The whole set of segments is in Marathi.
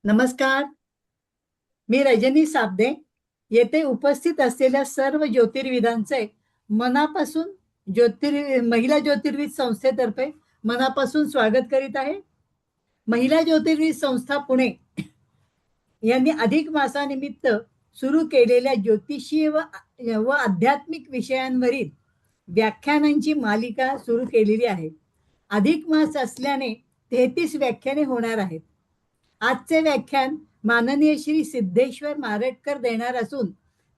नमस्कार. मी रजनी साबदे. येथे उपस्थित असलेल्या सर्व ज्योतिर्विदांचे मनापासून महिला ज्योतिर्विद संस्थेतर्फे मनापासून स्वागत करीत आहे. महिला ज्योतिर्विद संस्था पुणे यांनी अधिक मासानिमित्त सुरू केलेल्या ज्योतिषीय व आध्यात्मिक विषयांवरील व्याख्यानांची मालिका सुरू केलेली आहे. अधिक मास असल्याने 33 व्याख्याने होणार आहेत. आजचे व्याख्यान माननीय श्री सिद्धेश्वर मारटकर देणार असून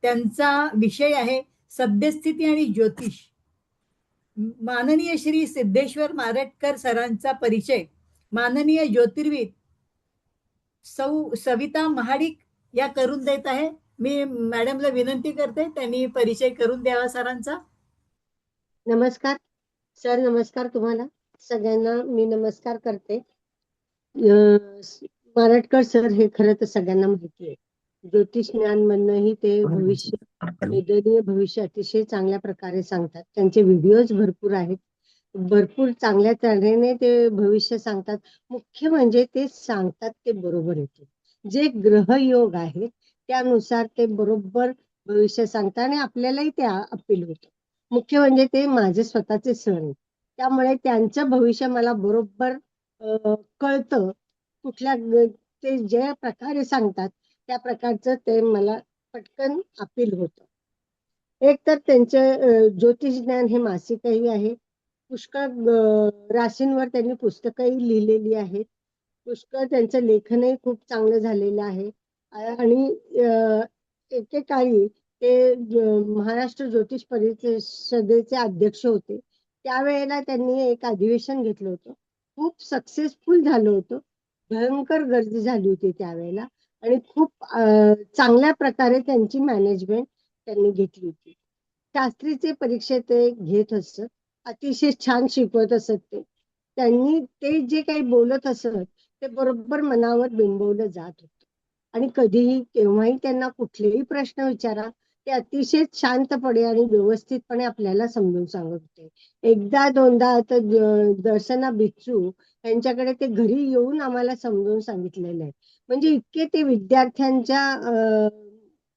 त्यांचा विषय आहे सद्यस्थिती आणि ज्योतिष. माननीय श्री सिद्धेश्वर मारटकर सरांचा परिचय माननीय ज्योतिर्विद सौ सविता महाडिक या करून देत आहे. मी मॅडमला विनंती करते त्यांनी परिचय करून द्यावा सरांचा. नमस्कार सर. नमस्कार तुम्हाला सगळ्यांना. मी नमस्कार करते. मारटकर सर हे खरं तर सगळ्यांना माहिती आहे. ज्योतिष ज्ञान म्हणणंही ते भविष्य, वेदनीय भविष्य अतिशय चांगल्या प्रकारे सांगतात. त्यांचे व्हिडिओज भरपूर आहेत. भरपूर चांगल्या तऱ्हेने ते भविष्य सांगतात. मुख्य म्हणजे ते सांगतात ते बरोबर येते. जे ग्रहयोग आहेत त्यानुसार ते बरोबर भविष्य सांगतात आणि आपल्यालाही ते अपील होतं. मुख्य म्हणजे ते माझे स्वतःचे सर आहेत, त्यामुळे त्यांचं भविष्य मला बरोबर कळतं. कुठल्या ते ज्या प्रकारे सांगतात त्या प्रकारचं ते मला पटकन अपील होतं. एक तर त्यांचे ज्योतिष ज्ञान हे मासिकही आहे. पुष्कळ राशींवर त्यांनी पुस्तकंही लिहिलेली आहेत. पुष्कळ त्यांचं लेखनही खूप चांगलं झालेलं आहे. आणि एकेकाळी ते महाराष्ट्र ज्योतिष परिषदेचे अध्यक्ष होते. त्यावेळेला त्यांनी एक अधिवेशन घेतलं होतं. खूप सक्सेसफुल झालं होतं. भयंकर गर्दी झाली होती त्यावेळेला आणि खूप चांगल्या प्रकारे त्यांची मॅनेजमेंट त्यांनी घेतली होती. शास्त्रीचे परीक्षा ते घेत असत. अतिशय छान शिकवत असत ते. त्यांनी ते जे काही बोलत असत ते बरोबर मनावर बिंबवलं जात होतं. आणि कधीही केव्हाही त्यांना कुठलेही प्रश्न विचारा ते अतिशय शांतपणे आणि व्यवस्थितपणे आपल्याला समजून सांगत होते. एकदा दोनदा आता दर्शना बिच्चू यांच्याकडे ते घरी येऊन आम्हाला समजून सांगितलेलं आहे. म्हणजे इतके ते विद्यार्थ्यांच्या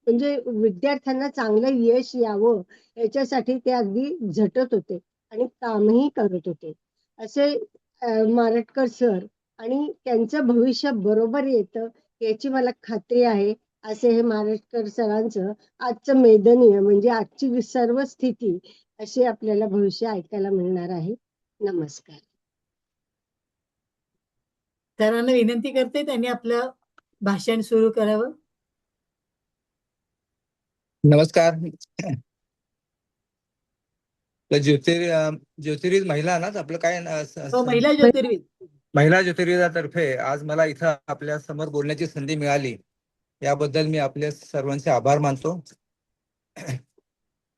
म्हणजे विद्यार्थ्यांना चांगलं यश यावं याच्यासाठी ते अगदी झटत होते आणि कामही करत होते. असे मारटकर सर. आणि त्यांचं भविष्य बरोबर येतं याची मला खात्री आहे. असे हे मारटकर सरांचं आजचं मेदनीय म्हणजे आजची सर्व स्थिती अशी आपल्याला भविष्य ऐकायला मिळणार आहे. नमस्कार. सरांना विनंती करते त्यांनी आपलं भाषण सुरू करावं. नमस्कार. ज्योतिर्विद महिला ना आपलं काय महिला ज्योतिर्विद. महिला ज्योतिर्विदातर्फे आज मला इथं आपल्या समोर बोलण्याची संधी मिळाली याबद्दल मी आपल्या सर्वांचे आभार मानतो.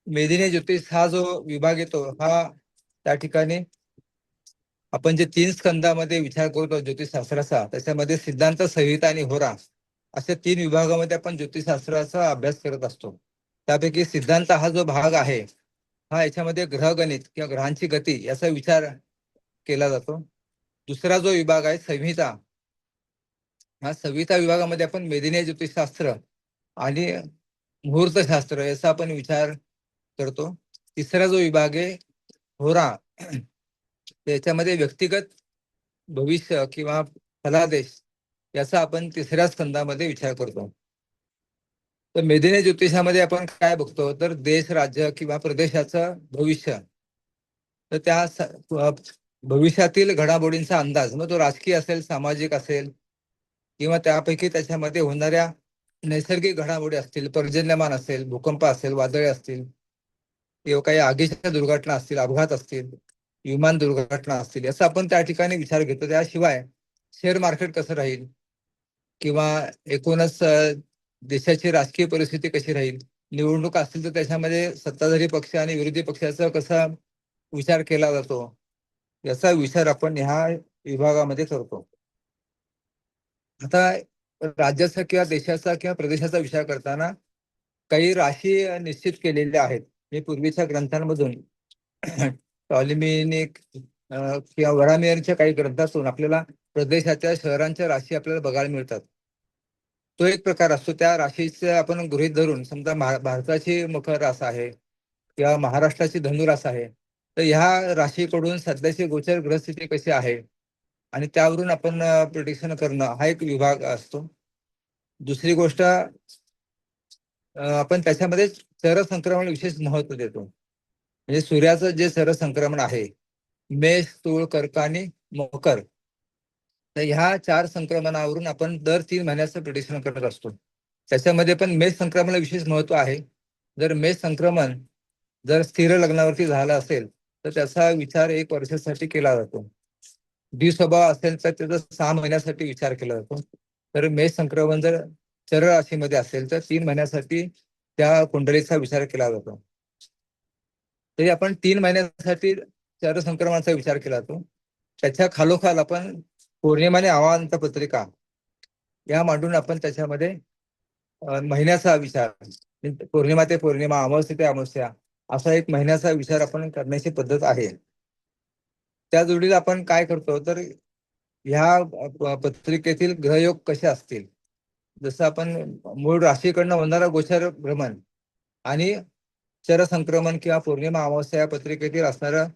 मेदिनी ज्योतिष हा जो विभाग येतो हा त्या ठिकाणी आपण जे 3 स्कंदामध्ये विचार करतो ज्योतिषशास्त्राचा, त्याच्यामध्ये सिद्धांत, संहिता आणि होरा अशा 3 विभागामध्ये आपण ज्योतिषशास्त्राचा अभ्यास करत असतो. त्यापैकी सिद्धांत हा जो भाग आहे हा याच्यामध्ये ग्रहगणित किंवा ग्रहांची गती याचा विचार केला जातो. दुसरा जो विभाग आहे संहिता, हा संहिता विभागामध्ये आपण मेदिनी ज्योतिषशास्त्र आणि मुहूर्तशास्त्र याचा आपण विचार करतो. तिसरा जो विभाग आहे होरा, याच्यामध्ये व्यक्तिगत भविष्य किंवा फलादेश याचा आपण तिसऱ्या स्कंदामध्ये विचार करतो. तर मेदिनी ज्योतिषामध्ये आपण काय बघतो तर देश, राज्य किंवा प्रदेशाचं भविष्य, तर त्या भविष्यातील घडामोडींचा अंदाज, मग तो राजकीय असेल, सामाजिक असेल किंवा त्यापैकी त्याच्यामध्ये होणाऱ्या नैसर्गिक घडामोडी असतील, पर्जन्यमान असेल, भूकंप असेल, वादळे असतील किंवा काही आगीच्या दुर्घटना असतील, अपघात असतील, विमान दुर्घटना असतील, याचा आपण त्या ठिकाणी विचार घेतो. त्याशिवाय शेअर मार्केट कसं राहील किंवा एकूणच देशाची राजकीय परिस्थिती कशी राहील, निवडणूक असतील तर त्याच्यामध्ये सत्ताधारी पक्ष आणि विरोधी पक्षाचा कसा विचार केला जातो याचा विचार आपण ह्या विभागामध्ये करतो. आता राज्याचा किंवा देशाचा किंवा प्रदेशाचा विचार करताना काही राशी निश्चित केलेल्या आहेत. मी पूर्वीच्या ग्रंथांमधून टॉलेमिक किंवा वरामियरच्या काही ग्रंथातून आपल्याला प्रदेशाच्या, शहरांच्या राशी आपल्याला बघायला मिळतात. तो एक प्रकार असतो. त्या राशीचे आपण गृहीत धरून समजा भारताची मकर रास आहे किंवा महाराष्ट्राची धनुरास आहे, तर ह्या राशीकडून सध्याची गोचर ग्रहस्थिती कशी आहे आणि त्यावरून आपण प्रिडिक्शन करणं हा एक विभाग असतो. दुसरी गोष्ट आपण त्याच्यामध्ये चर संक्रमण विशेष महत्व देतो. म्हणजे सूर्याचं जे चर संक्रमण आहे मेष, तूळ, कर्क आणि मकर, तर ह्या 4 संक्रमणावरून आपण दर 3 महिन्याचं प्रिडिक्शन करत असतो. त्याच्यामध्ये पण मेष संक्रमणाला विशेष महत्व आहे. जर मेष संक्रमण जर स्थिर लग्नावरती झालं असेल तर त्याचा विचार 1 वर्षासाठी केला जातो. द्विस्वभाव असेल तर त्याचा 6 महिन्यासाठी विचार केला जातो. तर मेष संक्रमण जर चर राशीमध्ये असेल तर 3 महिन्यासाठी त्या कुंडलीचा विचार केला जातो. तरी आपण 3 महिन्यासाठी चर संक्रमणाचा विचार केला जातो. त्याच्या खालोखाल आपण पौर्णिमा आणि अमावंत पत्रिका या मांडून आपण त्याच्यामध्ये महिन्याचा विचार, पौर्णिमा ते पौर्णिमा, अमावस्या ते अमावस्या, असा एक महिन्याचा विचार आपण करण्याची पद्धत आहे. त्या जोडीला आपण काय करतो तर ह्या पत्रिकेतील ग्रहयोग कसे असतील, जसं आपण मूळ राशीकडनं होणारा गोचर भ्रमण आणि चर संक्रमण किंवा पौर्णिमा अमावस्या या पत्रिकेतील असणारं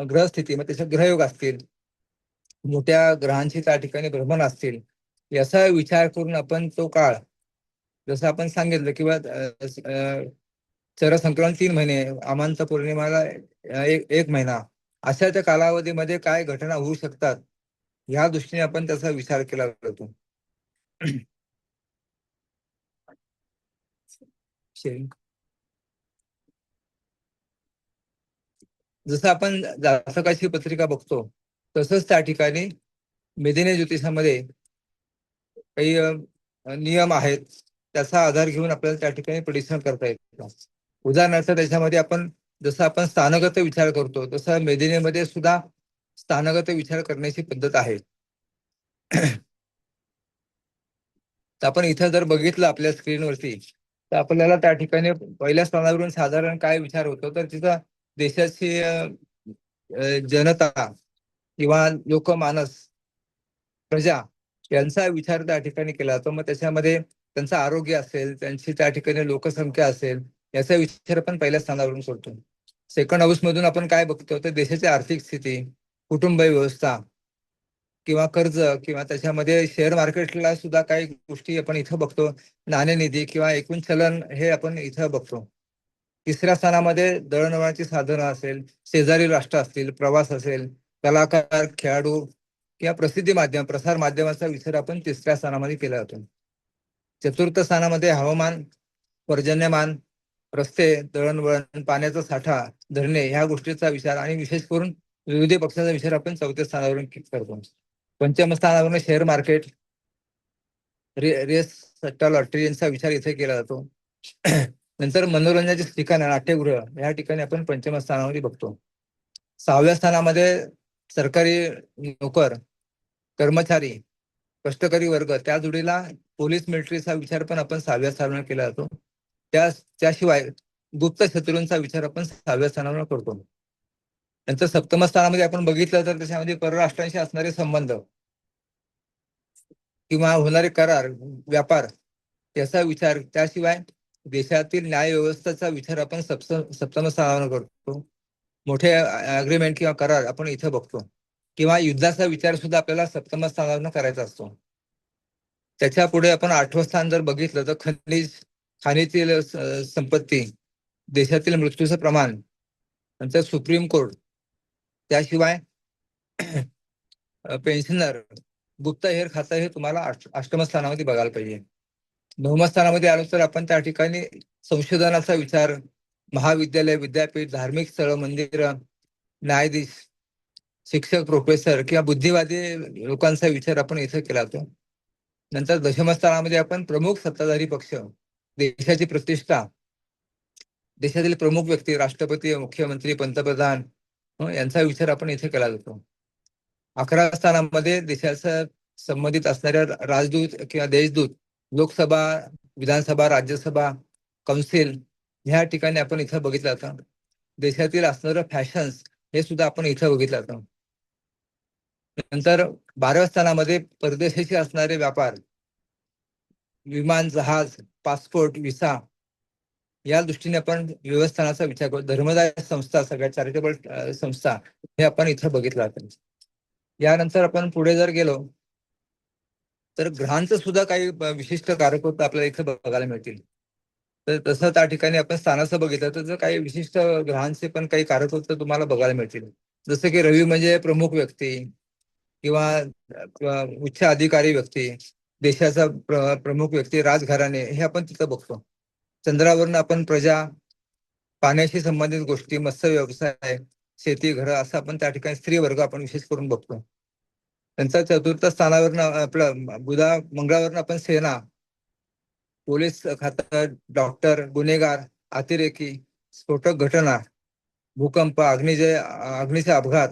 ग्रहस्थिती, मग त्याचे ग्रहयोग असतील, मोठ्या ग्रहांची त्या ठिकाणी भ्रमण असतील, याचा विचार करून आपण तो काळ, जसं आपण सांगितलं किंवा चर संक्रमण 3 महिने, अमांत पौर्णिमाला 1 महिना, अशा त्या कालावधीमध्ये काय घटना होऊ शकतात ह्या दृष्टीने आपण त्याचा विचार केला जातो. जसं आपण जातकाची पत्रिका बघतो तसंच त्या ठिकाणी मेदिनी ज्योतिषामध्ये काही नियम आहेत, त्याचा आधार घेऊन आपल्याला त्या ठिकाणी प्रिडिक्शन करता येतं. उदाहरणार्थ त्याच्यामध्ये आपण जसं आपण स्थानगत विचार करतो तसं मेदिनीमध्ये सुद्धा स्थानगत विचार करण्याची पद्धत आहे. तर आपण इथं जर बघितलं आपल्या स्क्रीनवरती तर आपल्याला त्या ठिकाणी पहिल्या स्थानावरून साधारण काय विचार होतो तर तिथं देशाची जनता किंवा लोकमानस, प्रजा यांचा विचार त्या ठिकाणी केला जातो. मग त्याच्यामध्ये त्यांचं आरोग्य असेल, त्यांची त्या ठिकाणी लोकसंख्या असेल, याचा विचार आपण पहिल्या स्थानावरून करतो. सेकंड हाऊस मधून आपण काय बघतो तर देशाची आर्थिक स्थिती, कुटुंब व्यवस्था किंवा कर्ज किंवा त्याच्यामध्ये शेअर मार्केटला सुद्धा काही गोष्टी आपण इथं बघतो. नाणेनिधी किंवा एकूण चलन हे आपण इथं बघतो. तिसऱ्या स्थानामध्ये दळणवळणाची साधनं असेल, शेजारी राष्ट्र असतील, प्रवास असेल, कलाकार, खेळाडू किंवा प्रसिद्धी माध्यम, प्रसार माध्यमाचा विचार आपण तिसऱ्या स्थानामध्ये केला जातो. चतुर्थ स्थानामध्ये हवामान, पर्जन्यमान, रस्ते, दळणवळण, पाण्याचा साठा, धरणे ह्या गोष्टीचा विचार आणि विशेष करून विविध पक्षाचा विचार आपण चौथ्या स्थानावरून करतो. पंचम स्थानावरून शेअर मार्केट, रेस, सट्टा, लॉटरी यांचा विचार इथे केला जातो. नंतर मनोरंजनाचे ठिकाण, नाट्यगृह या ठिकाणी आपण पंचम स्थानामध्ये बघतो. 6व्या स्थानामध्ये सरकारी नोकर, कर्मचारी, कष्टकरी वर्ग, त्या जोडीला पोलीस मिलिटरीचा विचार पण आपण 6व्या स्थानावर केला जातो. त्याशिवाय गुप्त शत्रूंचा विचार आपण 6व्या स्थानावर करतो. नंतर सप्तम स्थानामध्ये आपण बघितलं तर त्याच्यामध्ये परराष्ट्रांशी असणारे संबंध किंवा होणारे करार, व्यापार याचा विचार, त्याशिवाय देशातील न्याय व्यवस्थेचा विचार आपण सप्तम स्थानावर करतो. मोठे अग्रीमेंट किंवा करार आपण इथं बघतो किंवा युद्धाचा विचार सुद्धा आपल्याला सप्तम स्थानावर करायचा असतो. त्याच्या पुढे आपण 8वं स्थान जर बघितलं तर खाणीतील संपत्ती, देशातील मृत्यूचं प्रमाण, नंतर सुप्रीम कोर्ट, त्याशिवाय पेन्शनर, गुप्तहेर खातं हे तुम्हाला 8व्या स्थानामध्ये बघायला पाहिजे. 9व्या स्थानामध्ये आलो तर आपण त्या ठिकाणी संशोधनाचा विचार, महाविद्यालय, विद्यापीठ, धार्मिक स्थळ, मंदिर, न्यायाधीश, शिक्षक, प्रोफेसर किंवा बुद्धिवादी लोकांचा विचार आपण इथे केला जातो. नंतर 10व्या स्थानामध्ये आपण प्रमुख सत्ताधारी पक्ष, देशाची प्रतिष्ठा, देशातील प्रमुख व्यक्ती, राष्ट्रपती, मुख्यमंत्री, पंतप्रधान यांचा विचार आपण इथे केला जातो. 11व्या स्थानामध्ये देशाचा संबंधित असणाऱ्या राजदूत किंवा देशदूत, लोकसभा, विधानसभा, राज्यसभा, कौन्सिल ह्या ठिकाणी आपण इथं बघितलं जातं. देशातील असणारं फॅशन्स हे सुद्धा आपण इथं बघितलं जातं. नंतर 12व्या स्थानामध्ये परदेशाशी असणारे व्यापार, विमान, जहाज, पासपोर्ट, विसा या दृष्टीने आपण व्यवस्थानाचा विचार करू. धर्मदाय संस्था, सगळ्या चॅरिटेबल संस्था हे आपण इथं बघितलं आपण. यानंतर आपण पुढे जर गेलो तर ग्रहांचं सुद्धा काही विशिष्ट कारकत्व आपल्याला इथं बघायला मिळतील. तर तसं त्या ठिकाणी आपण स्थानाचं बघितलं तर काही विशिष्ट ग्रहांचे पण काही कारकत्व तुम्हाला बघायला मिळतील. जसं की रवी म्हणजे प्रमुख व्यक्ती किंवा उच्च अधिकारी व्यक्ती, देशाचा प्रमुख व्यक्ती, राजघराणे हे आपण तिथं बघतो. चंद्रावरून आपण प्रजा, पाण्याशी संबंधित गोष्टी, मत्स्य व्यवसाय, शेती, घरं असं आपण त्या ठिकाणी स्त्री वर्ग आपण विशेष करून बघतो. त्यांचा चतुर्थ स्थानावरून आपलं मंगळावरून आपण सेना, पोलीस खातं, डॉक्टर, गुन्हेगार, अतिरेकी, स्फोटक घटना, भूकंप, अग्नीचे अपघात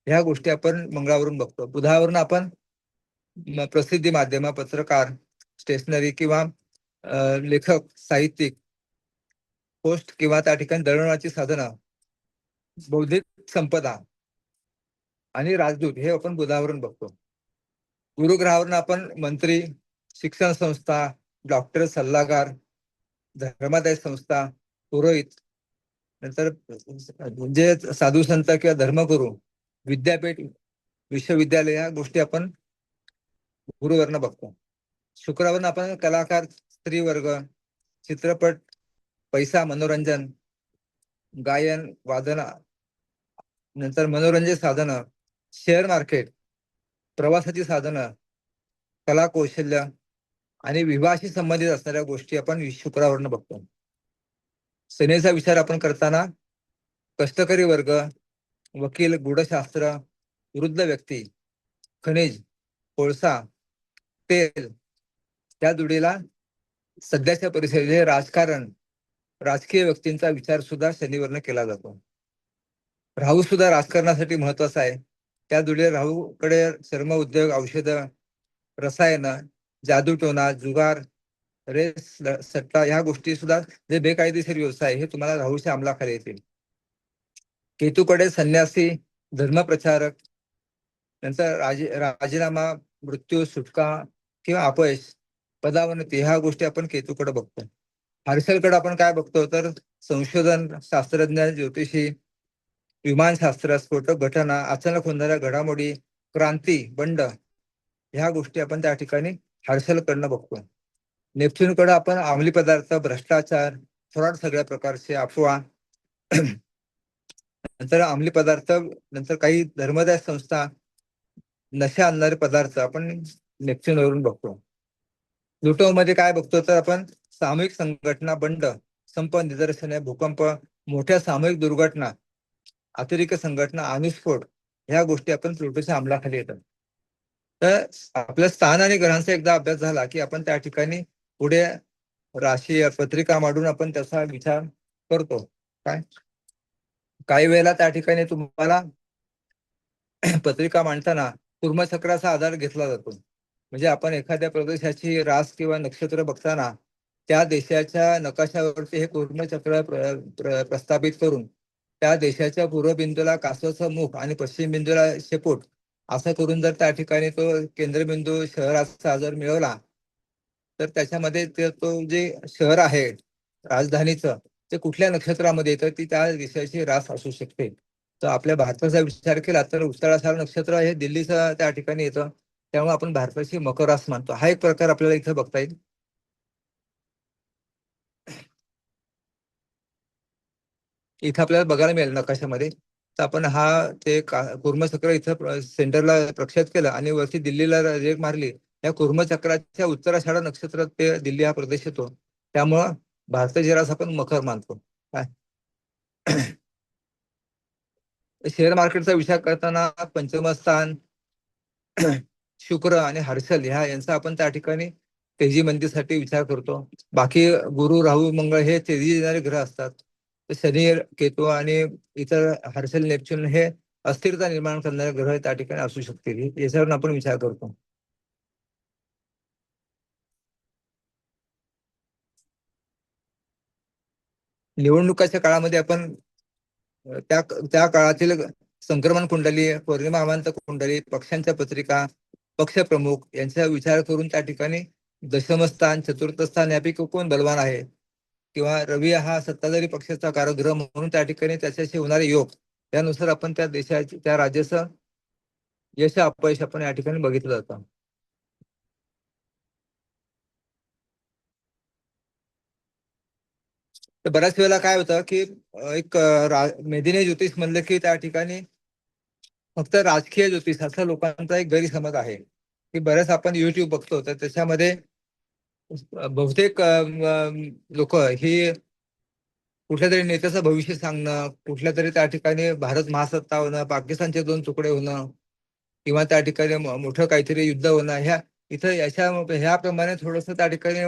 ह्या गोष्टी आपण मंगळावरून बघतो. बुधावरून आपण प्रसिद्धी माध्यम, पत्रकार, स्टेशनरी किंवा लेखक, साहित्यिक, पोस्ट किंवा त्या ठिकाणी दळणवळणाची साधनं, बौद्धिक संपदा आणि राजदूत हे आपण बुधावरून बघतो. गुरुग्रहावरून आपण मंत्री, शिक्षण संस्था, डॉक्टर, सल्लागार, धर्मादाय संस्था, पुरोहित, नंतर जे साधू संत किंवा धर्मगुरू, विद्यापीठ, विश्वविद्यालय या गोष्टी आपण गुरुवरनं बघतो. शुक्रावरून आपण कलाकार, स्त्री वर्ग, चित्रपट, पैसा, मनोरंजन, गायन, वादन, नंतर मनोरंजन साधनं, शेअर मार्केट, प्रवासाची साधनं, कला कौशल्य आणि विवाहाशी संबंधित असणाऱ्या गोष्टी आपण शुक्रावरनं बघतो. शनीचा विचार आपण करताना कष्टकरी वर्ग, वकील, गूढशास्त्र, वृद्ध व्यक्ती, खनिज, कोळसा, तेल त्या जोडीला सध्याच्या परिस्थितीत राजकारण, राजकीय व्यक्तींचा विचार सुद्धा शनीवरनं केला जातो. राहू सुद्धा राजकारणासाठी महत्वाचा आहे. त्या जोडीला राहूकडे चर्म उद्योग, औषधं, रसायनं, जादूटोणा, जुगार, रेस, सट्टा ह्या गोष्टी सुद्धा जे बेकायदेशीर व्यवसाय हे तुम्हाला राहूच्या अंमलाखाली येतील. केतूकडे संन्यासी, धर्मप्रचारक, नंतर राजीनामा, मृत्यू, सुटका किंवा अपयश, पदावनती ह्या गोष्टी आपण केतूकडे बघतो. हर्षलकडे आपण काय बघतो तर संशोधन, शास्त्रज्ञ, ज्योतिषी, विमानशास्त्र, स्फोटक घटना, अचानक होणाऱ्या घडामोडी, क्रांती, बंड ह्या गोष्टी आपण त्या ठिकाणी हर्षलकडनं बघतो. नेपच्यूनकडे आपण अंमली पदार्थ, भ्रष्टाचार, फ्रॉड, सगळ्या प्रकारचे अफवा, नंतर अंमली पदार्थ, नंतर काही धर्मदाय संस्था, नशा आणणारे पदार्थ आपण नेपच्यूनवरून बघतो. प्लुटो मध्ये काय बघतो तर आपण सामूहिक संघटना, बंड, संप, निदर्शने, भूकंप, मोठ्या सामूहिक दुर्घटना, अतिरेकी संघटना, अणुस्फोट ह्या गोष्टी आपण प्लुटोच्या अंमलाखाली येतात. तर आपल्या स्थान आणि ग्रहांचा एकदा अभ्यास झाला की आपण त्या ठिकाणी पुढे राशी पत्रिका मांडून आपण त्याचा विचार करतो. काही वेळेला त्या ठिकाणी तुम्हाला पत्रिका मांडताना कुर्मचक्राचा आधार घेतला जातो. म्हणजे आपण एखाद्या प्रदेशाची रास किंवा नक्षत्र बघताना त्या देशाच्या नकाशावरती हे कुर्मचक्र प्रस्थापित करून त्या देशाच्या पूर्व बिंदूला कासवाचं मुख आणि पश्चिम बिंदूला शेपूट असं करून जर त्या ठिकाणी तो केंद्रबिंदू शहराचा जर मिळवला तर त्याच्यामध्ये तो जे शहर आहे राजधानीचं ते कुठल्या नक्षत्रामध्ये येतं ती त्या देशाची रास असू शकते. तर आपल्या भारताचा विचार केला तर उत्तराषाढ नक्षत्र हे दिल्लीचं त्या ठिकाणी येतं, त्यामुळे आपण भारताची मकर रास मानतो. हा एक प्रकार आपल्याला इथं बघता येईल. इथं आपल्याला बघायला मिळेल नकाशामध्ये. तर आपण हा ते कुर्मचक्र इथं सेंटरला प्रक्षेप केलं आणि वरती दिल्लीला रेग मारली. या कुर्मचक्राच्या उत्तराषाढ नक्षत्रात ते दिल्ली हा प्रदेश येतो, त्यामुळं भारताची रास आपण मकर मानतो. काय शेअर मार्केटचा विचार करताना पंचम स्थान शुक्र आणि हर्षल यांचा आपण त्या ठिकाणी तेजी मंदीसाठी विचार करतो. बाकी गुरु, राहू, मंगळ हे तेजी देणारे ग्रह असतात. शनी, केतू आणि इतर हर्षल, नेपच्यून हे अस्थिरता निर्माण करणारे ग्रह त्या ठिकाणी असू शकतील, याच्यावरून आपण विचार करतो. निवडणुकाच्या काळामध्ये आपण त्या काळातील संक्रमण कुंडली, पौर्णिमा अमांत कुंडली, पक्षांच्या पत्रिका, पक्ष प्रमुख यांचा विचार करून त्या ठिकाणी दशमस्थान, चतुर्थ स्थान यापैकी कोण बलवान आहे, किंवा रवी हा सत्ताधारी पक्षाचा कारग्रह म्हणून त्या ठिकाणी त्याच्याशी होणारे योग, त्यानुसार आपण त्या देशाचे त्या राज्याचं यश अपयश आपण या ठिकाणी बघितलं जातं. तर बऱ्याच वेळेला काय होतं की एक मेदिनी ज्योतिष म्हणलं की त्या ठिकाणी फक्त राजकीय ज्योतिष असा लोकांचा एक गैरसमज आहे, की बरेच आपण युट्यूब बघतो तर त्याच्यामध्ये बहुतेक लोक ही कुठल्या तरी नेत्याचं भविष्य सांगणं, कुठल्या तरी त्या ठिकाणी भारत महासत्ता होणं, पाकिस्तानचे 2 तुकडे होणं, किंवा त्या ठिकाणी मोठं काहीतरी युद्ध होणं, ह्याप्रमाणे थोडस त्या ठिकाणी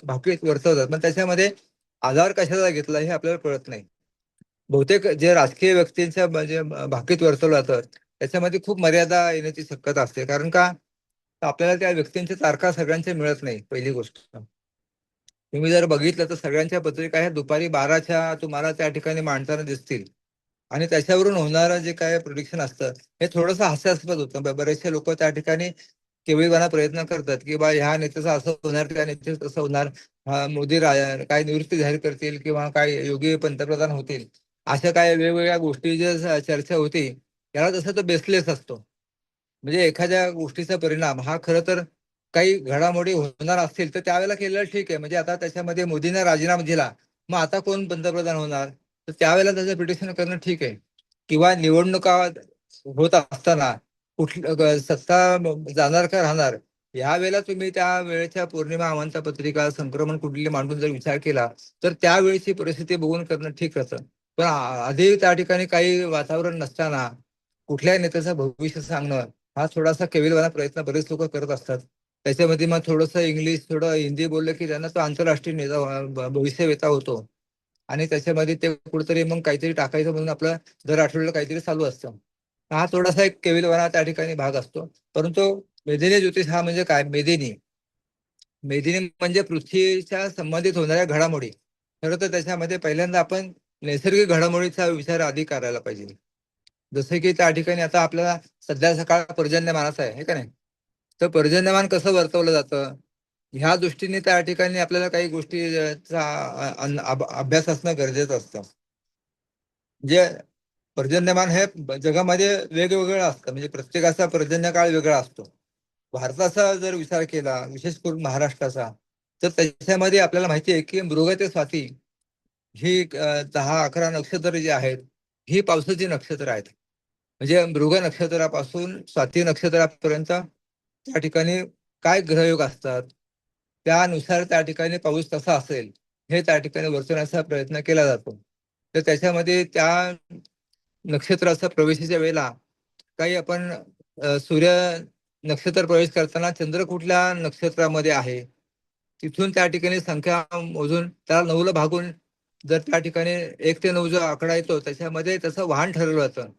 भाकीत वर्तवतात. पण त्याच्यामध्ये आधार कशाचा घेतला हे आपल्याला कळत नाही. बहुतेक जे राजकीय व्यक्तींच्या म्हणजे भाकीत वर्तवलं जातं त्याच्यामध्ये खूप मर्यादा येण्याची शक्यता असते. कारण का, आपल्याला त्या व्यक्तींच्या तारखा सगळ्यांच्या मिळत नाही. पहिली गोष्ट तुम्ही जर बघितलं तर सगळ्यांच्या पत्रिका ह्या दुपारी 12च्या तुम्हाला त्या ठिकाणी मांडताना दिसतील, आणि त्याच्यावरून होणारं जे काय प्रोडिक्शन असतं हे थोडंसं हास्यास्पद होतं. बरेचसे लोक त्या ठिकाणी केविलवाना प्रयत्न करतात की बा ह्या नेत्याचं असं होणार, त्या नेत्याचं तसं होणार, मोदी काय निवृत्ती जाहीर करतील किंवा काय योगी पंतप्रधान होतील, अशा काय वेगवेगळ्या गोष्टी जे चर्चा होती याला तसं तर बेसलेस असतो. म्हणजे एखाद्या गोष्टीचा परिणाम हा खरं तर काही घडामोडी होणार असतील तर त्यावेळेला केलेलं ठीक आहे. म्हणजे आता त्याच्यामध्ये मोदींना राजीनामा दिला, मग आता कोण पंतप्रधान होणार, तर त्यावेळेला त्याचं प्रिडिक्शन करणं ठीक आहे. किंवा निवडणुका होत असताना कुठली सत्ता जाणार का राहणार, यावेळेला तुम्ही त्या वेळेच्या पौर्णिमा अमांत पत्रिका संक्रमण कुठली मांडून जर विचार केला तर त्यावेळेची परिस्थिती बघून करणं ठीक असतं. पण आधी त्या ठिकाणी काही वातावरण नसताना कुठल्याही नेत्याचं भविष्य सांगणं हा थोडासा केविलवाना प्रयत्न बरेच लोक करत असतात. त्याच्यामध्ये मग थोडंसं इंग्लिश थोडं हिंदी बोललं की त्यांना तो आंतरराष्ट्रीय नेता भविष्यवेता होतो, आणि त्याच्यामध्ये ते कुठेतरी मग काहीतरी टाकायचं म्हणून आपलं दर आठवड्याला काहीतरी चालू असतं. हा थोडासा एक केविलवाना त्या ठिकाणी भाग असतो. परंतु मेदिनी ज्योतिष हा म्हणजे काय, मेदिनी मेदिनी म्हणजे पृथ्वीच्या संबंधित होणाऱ्या घडामोडी. खरं तर त्याच्यामध्ये पहिल्यांदा आपण नैसर्गिक घडामोडीचा विचार आधी करायला पाहिजे. जसं की त्या ठिकाणी आता आपल्याला सध्या सकाळ पर्जन्यमानाचा आहे का नाही, तर पर्जन्यमान कसं वर्तवलं जातं ह्या दृष्टीने त्या ठिकाणी आपल्याला काही गोष्टीचा अभ्यास असणं गरजेचं असतं. म्हणजे पर्जन्यमान हे जगामध्ये वेगवेगळं असतं, म्हणजे प्रत्येकाचा पर्जन्य काळ वेगळा असतो. भारताचा जर विचार केला, विशेष करून महाराष्ट्राचा, तर त्याच्यामध्ये आपल्याला माहिती आहे की मृग ते स्वाती ही 10-11 नक्षत्र जी आहेत ही पावसाची नक्षत्र आहेत. म्हणजे मृग नक्षत्रापासून स्वाती नक्षत्रापर्यंत त्या ठिकाणी काय ग्रहयोग असतात, त्यानुसार त्या ठिकाणी पाऊस कसा असेल हे त्या ठिकाणी वर्तवण्याचा प्रयत्न केला जातो. तर त्याच्यामध्ये त्या नक्षत्राचा प्रवेशाच्या वेळेला काही आपण सूर्य नक्षत्र प्रवेश करताना चंद्र कुठल्या नक्षत्रामध्ये आहे तिथून त्या ठिकाणी संख्या मोजून त्याला 9ला भागून जर त्या ठिकाणी 1 ते 9 जो आकडा येतो त्याच्यामध्ये त्याचं वाहन ठरवलं जातं.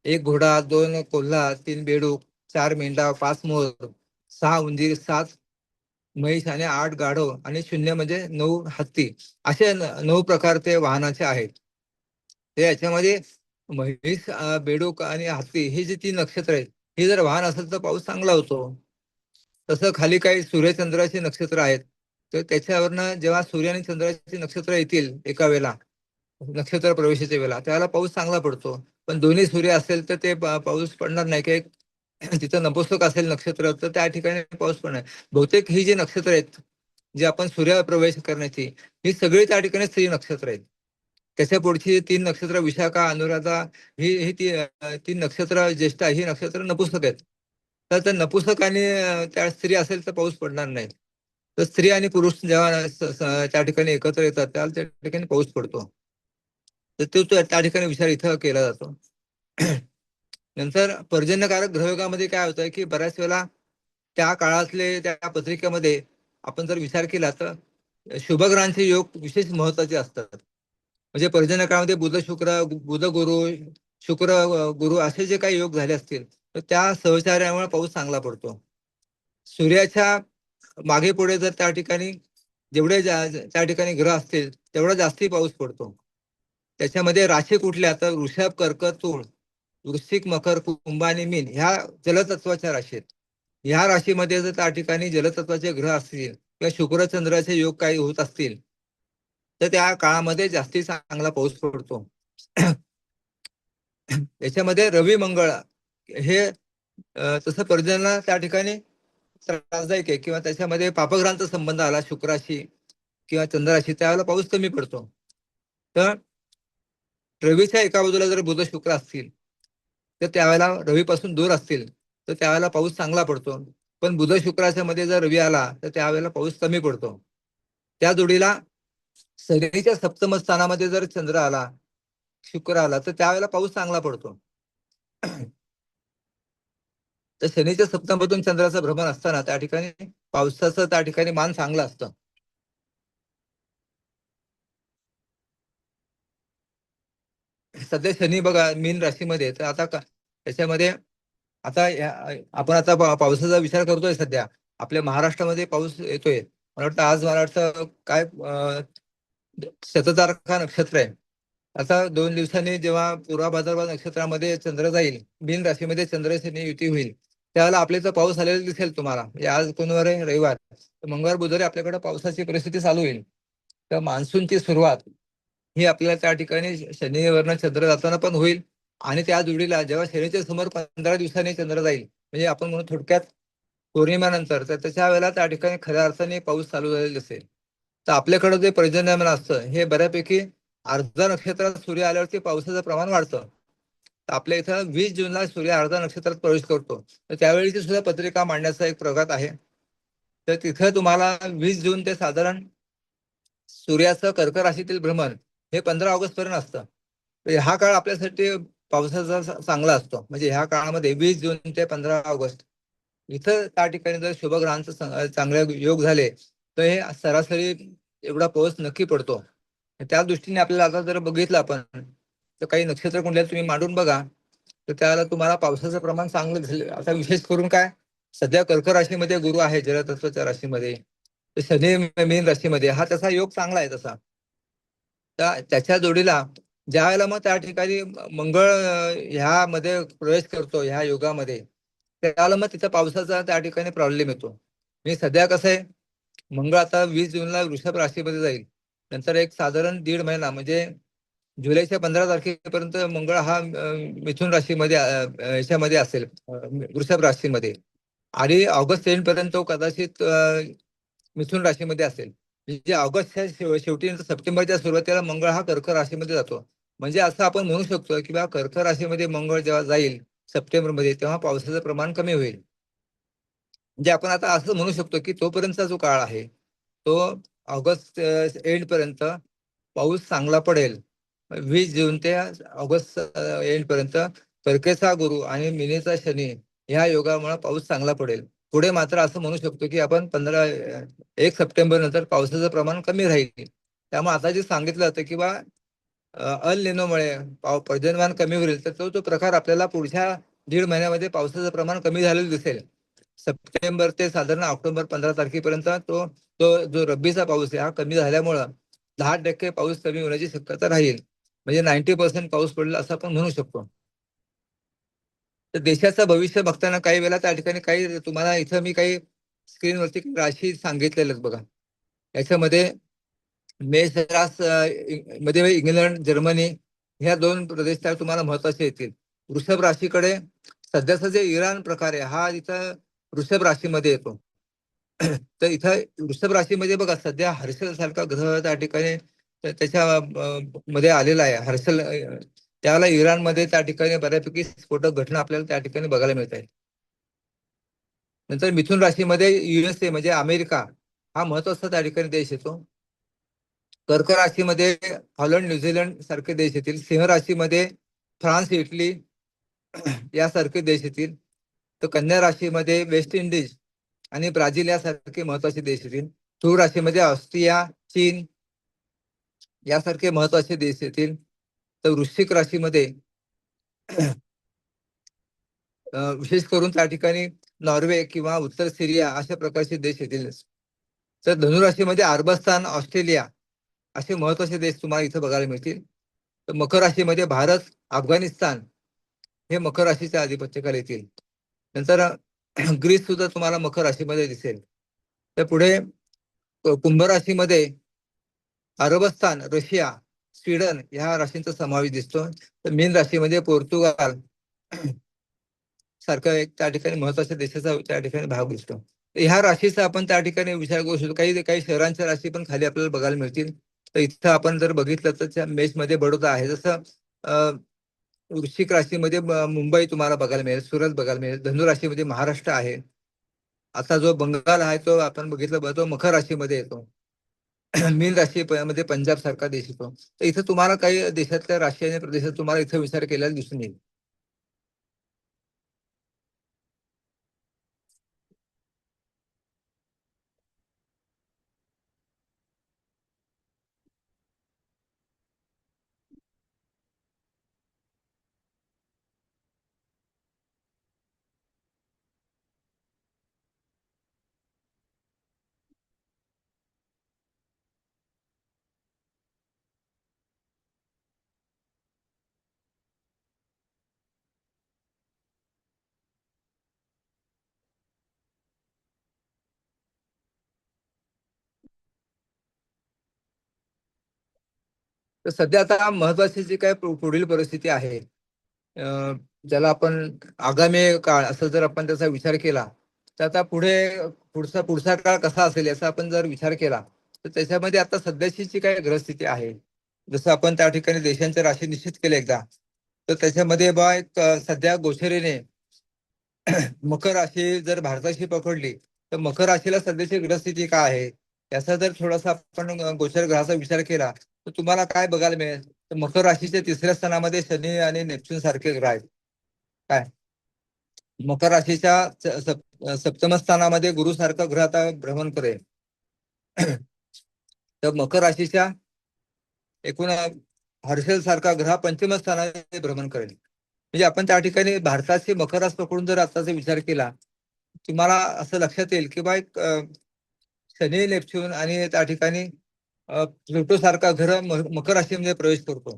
1 घोडा, 2 कोल्हा, 3 बेडूक, 4 मेंढा, 5 मोर, 6 उंदीर, 7 म्हैस आणि 8 गाढव आणि 0 म्हणजे 9 हत्ती, असे 9 प्रकार ते वाहनाचे आहेत. ते याच्यामध्ये म्हैस, बेडूक आणि हत्ती ही जी 3 नक्षत्र आहेत ही जर वाहन असेल तर पाऊस चांगला होतो. तसं खाली काही सूर्यचंद्राचे नक्षत्र आहेत, तर त्याच्यावरनं जेव्हा सूर्य आणि चंद्राचे नक्षत्र येतील एका वेळेला नक्षत्र प्रवेशाच्या वेळेला त्यावेळेला पाऊस चांगला पडतो. पण दोन्ही सूर्य असेल तर ते पाऊस पडणार नाही, की तिथं नपुंसक असेल नक्षत्र तर त्या ठिकाणी पाऊस पडणार. बहुतेक ही जी नक्षत्र आहेत जी आपण सूर्य प्रवेश करण्याची ही सगळी त्या ठिकाणी स्त्री नक्षत्र आहेत. त्याच्या पुढची 3 नक्षत्र विशाखा, अनुराधा ही ही ती 3 नक्षत्र, ज्येष्ठा ही नक्षत्र नपुंसक आहेत. तर त्या नपुंसक आणि त्या स्त्री असेल तर पाऊस पडणार नाही. तर स्त्री आणि पुरुष जेव्हा त्या ठिकाणी एकत्र येतात त्याला त्या ठिकाणी पाऊस पडतो. तर तो त्या ठिकाणी विचार इथं केला जातो. नंतर पर्जन्यकारक ग्रहयोगामध्ये काय होतं की बऱ्याच वेळेला त्या काळातले त्या पत्रिकेमध्ये आपण जर विचार केला तर शुभग्रहांचे योग विशेष महत्वाचे असतात. म्हणजे पर्जन्य काळामध्ये बुध गुरु, शुक्र गुरु असे जे काही योग झाले असतील तर त्या सहचार्यामुळे पाऊस चांगला पडतो. सूर्याच्या मागे पुढे जर त्या ठिकाणी जेवढे त्या ठिकाणी ग्रह असतील तेवढा जास्ती पाऊस पडतो. त्याच्यामध्ये राशी कुठल्या तर वृषभ, कर्क, तूळ, वृश्चिक, मकर, कुंभ आणि मीन ह्या जलतत्वाच्या राशी आहेत. ह्या राशीमध्ये जर त्या ठिकाणी जलतत्वाचे ग्रह असतील किंवा शुक्र चंद्राचे योग काही होत असतील तर त्या काळामध्ये जास्ती चांगला पाऊस पडतो. याच्यामध्ये रवी मंगळ हे तसं पर्जन्याला त्या ठिकाणी त्रासदायक आहे किंवा त्याच्यामध्ये पापग्रहांचा संबंध आला शुक्राशी किंवा चंद्राशी त्यावेळेला पाऊस कमी पडतो. तर रवीच्या एका बाजूला जर बुध शुक्र असतील तर त्यावेळेला रवीपासून दूर असतील तर त्यावेळेला पाऊस चांगला पडतो. पण बुध शुक्राच्या मध्ये जर रवी आला तर त्यावेळेला पाऊस कमी पडतो. त्या जोडीला शनीच्या सप्तम स्थानामध्ये जर चंद्र आला शुक्र आला तर त्यावेळेला पाऊस चांगला पडतो. तर शनीच्या सप्तममधून चंद्राचं भ्रमण असताना त्या ठिकाणी पावसाचं त्या ठिकाणी मान चांगलं असतं. सध्या शनी बघा मीन राशीमध्ये तर आता त्याच्यामध्ये आता आपण आता पावसाचा विचार करतोय. सध्या आपल्या महाराष्ट्रामध्ये पाऊस येतोय. मला वाटतं आज मला वाटतं काय शततारका नक्षत्र आहे. आता 2 दिवसांनी जेव्हा पूर्वा भाद्रपद नक्षत्रामध्ये चंद्र जाईल मीन राशीमध्ये चंद्र शनी युती होईल त्यावेळेला आपल्या इथं पाऊस आलेला दिसेल तुम्हाला. आज कोणवार आहे रविवार मंगळवार बुधवारी आपल्याकडे पावसाची परिस्थिती चालू होईल. तर मान्सूनची सुरुवात ही आपल्याला त्या ठिकाणी शनीवरनं चंद्र जाताना पण होईल आणि त्या जोडीला जेव्हा शनीच्या समोर 15 दिवसांनी चंद्र जाईल म्हणजे आपण म्हणून थोडक्यात पौर्णिमेनंतर तर त्याच्या वेळेला त्या ठिकाणी खऱ्या अर्थाने पाऊस चालू झालेला दिसेल. तर आपल्याकडे जे पर्जन्यमान असतं हे बऱ्यापैकी अर्धा नक्षत्रात सूर्य आल्यावरती पावसाचं प्रमाण वाढतं. तर आपल्या इथं 20 जूनला सूर्य अर्धा नक्षत्रात प्रवेश करतो. तर त्यावेळीची सुद्धा पत्रिका मांडण्याचा एक प्रघात आहे. तर तिथं तुम्हाला 20 जून ते साधारण सूर्याचं कर्क राशीतील भ्रमण हे 15 ऑगस्ट पर्यंत असतं. तर हा काळ आपल्यासाठी पावसाचा चांगला असतो. म्हणजे ह्या काळामध्ये 20 जून ते 15 ऑगस्ट इथं त्या ठिकाणी जर शुभग्रहांचं चांगले योग झाले तर हे सरासरी एवढा पाऊस नक्की पडतो. त्या दृष्टीने आपल्याला आता जर बघितलं आपण तर काही नक्षत्र कुंडल्या तुम्ही मांडून बघा तर त्याला तुम्हाला पावसाचं प्रमाण चांगलं दिसेल. आता विशेष करून काय सध्या कर्क राशीमध्ये गुरु आहे जलतत्वाच्या राशीमध्ये. तर शनी मीन राशीमध्ये हा त्याचा योग चांगला आहे तसा. तर त्याच्या जोडीला ज्या वेळेला मग त्या ठिकाणी मंगळ ह्यामध्ये प्रवेश करतो ह्या योगामध्ये त्याला मग तिथं पावसाचा त्या ठिकाणी प्रॉब्लेम येतो. म्हणजे सध्या कसं आहे मंगळ आता 20 जूनला वृषभ राशीमध्ये जाईल. नंतर एक साधारण 1.5 महिना म्हणजे जुलैच्या 15 तारखेपर्यंत मंगळ हा मिथुन राशीमध्ये याच्यामध्ये असेल वृषभ राशीमध्ये आणि ऑगस्ट एंड पर्यंत तो कदाचित मिथुन राशीमध्ये असेल. म्हणजे ऑगस्टच्या शेवटी सप्टेंबरच्या सुरुवातीला मंगळ हा कर्क राशीमध्ये जातो. म्हणजे असं आपण म्हणू शकतो की बा कर्क राशीमध्ये मंगळ जेव्हा जाईल सप्टेंबरमध्ये तेव्हा पावसाचं प्रमाण कमी होईल. म्हणजे आपण आता असं म्हणू शकतो की तोपर्यंतचा जो काळ आहे तो ऑगस्ट एंड पर्यंत पाऊस चांगला पडेल. 20 जून ते ऑगस्ट एंड पर्यंत कर्केचा गुरु आणि मिनेचा शनी ह्या योगामुळे पाऊस चांगला पडेल. पुढे मात्र असं म्हणू शकतो की आपण 1 सप्टेंबर नंतर पावसाचं प्रमाण कमी राहील. त्यामुळे आता जे सांगितलं जातं की बा अल निनोमुळे पर्जन्यमान कमी होईल तर तो प्रकार आपल्याला पुढच्या 1.5 महिन्यामध्ये पावसाचं प्रमाण कमी झालेलं दिसेल. सप्टेंबर ते साधारण ऑक्टोबर 15 तारखेपर्यंत तो तो जो रब्बीचा पाऊस आहे हा कमी झाल्यामुळं 10% पाऊस कमी होण्याची शक्यता राहील. म्हणजे 90% पाऊस पडेल असं आपण म्हणू शकतो. तर देशाचं भविष्य बघताना काही वेळेला त्या ठिकाणी काही तुम्हाला इथं मी काही स्क्रीनवरती राशी सांगितलेलं बघा. याच्यामध्ये मेष रास मध्ये इंग्लंड जर्मनी ह्या 2 प्रदेश त्या तुम्हाला महत्वाचे येतील. वृषभ राशीकडे सध्याचा जे इराण प्रकार आहे हा इथं वृषभ राशीमध्ये येतो. तर इथं वृषभ राशीमध्ये बघा सध्या हर्षल सारखा ग्रह त्या ठिकाणी त्याच्या मध्ये आलेला आहे. हर्षल त्याला इराणमध्ये त्या ठिकाणी बऱ्यापैकी स्फोटक घटना आपल्याला त्या ठिकाणी बघायला मिळत आहे. नंतर मिथुन राशीमध्ये USA म्हणजे अमेरिका हा महत्वाचा त्या ठिकाणी देश येतो. कर्क राशीमध्ये हॉलंड न्यूझीलंड सारखे देश येतील. सिंह राशीमध्ये फ्रान्स इटली यासारखे देश येतील. तर कन्या राशीमध्ये वेस्ट इंडिज आणि ब्राझील यासारखे महत्वाचे देश येतील. तुळ राशीमध्ये ऑस्ट्रिया चीन यासारखे महत्वाचे देश येतील. तर वृश्चिक राशीमध्ये विशेष करून त्या ठिकाणी नॉर्वे किंवा उत्तर सिरिया अशा प्रकारचे देश येतील. तर धनुराशीमध्ये अरबस्तान ऑस्ट्रेलिया असे महत्वाचे देश तुम्हाला इथं बघायला मिळतील. तर मकर राशीमध्ये भारत अफगाणिस्तान हे मकर राशीच्या आधिपत्याखाली येतील. नंतर ग्रीस सुद्धा तुम्हाला मकर राशीमध्ये दिसेल. तर पुढे कुंभ राशीमध्ये अरबस्थान, रशिया, स्वीडन ह्या राशींचा समावेश दिसतो. तर मीन राशीमध्ये पोर्तुगाल सारखा एक त्या ठिकाणी महत्वाच्या देशाचा त्या ठिकाणी भाग दिसतो. तर ह्या राशीचा आपण त्या ठिकाणी विचार करू शकतो. काही काही शहरांच्या राशी पण खाली आपल्याला बघायला मिळतील. तर इथं आपण जर बघितलं तर त्या मेषमध्ये बडोदा आहे. जसं वृश्चिक राशीमध्ये मुंबई तुम्हाला बघायला मिळेल, सुरत बघायला मिळेल. धनु राशीमध्ये महाराष्ट्र आहे. आता जो बंगाल आहे तो आपण बघितलं तो मकर राशीमध्ये येतो. मीन मध्ये पंजाब सारखा देश येतो. तर इथं तुम्हाला काही देशातल्या राशी आणि प्रदेशात तुम्हाला इथं विचार केलेला दिसून येईल. तर सध्या आता महत्वाची जी काय पुढील परिस्थिती आहे, ज्याला आपण आगामी काळ असं जर आपण त्याचा विचार केला तर आता पुढचा पुढचा काळ कसा असेल याचा आपण जर विचार केला तर त्याच्यामध्ये आता सध्याची जी काय ग्रहस्थिती आहे, जसं आपण त्या ठिकाणी देशांच्या राशी निश्चित केल्या एकदा, तर त्याच्यामध्ये बा एक सध्या गोचरीने मकर राशी जर भारताशी पकडली तर मकर राशीला सध्याची ग्रहस्थिती काय आहे याचा जर थोडासा आपण गोचर ग्रहाचा विचार केला तर तुम्हाला काय बघायला मिळेल. तर मकर राशीच्या तिसऱ्या स्थानामध्ये शनी आणि नेपच्यून सारखे ग्रह आहेत. काय मकर राशीच्या सप्तम स्थानामध्ये गुरु सारखा ग्रह आता भ्रमण करेल. तर मकर राशीच्या एकूण हर्षल सारखा ग्रह पंचम स्थानामध्ये भ्रमण करेल. म्हणजे आपण त्या ठिकाणी भारताचे मकर रास पकडून जर आताचा विचार केला तुम्हाला असं लक्षात येईल की बा एक शनी, नेपच्यून आणि त्या ठिकाणी प्लुटो सारखा ग्रह मकर राशीमध्ये प्रवेश करतो.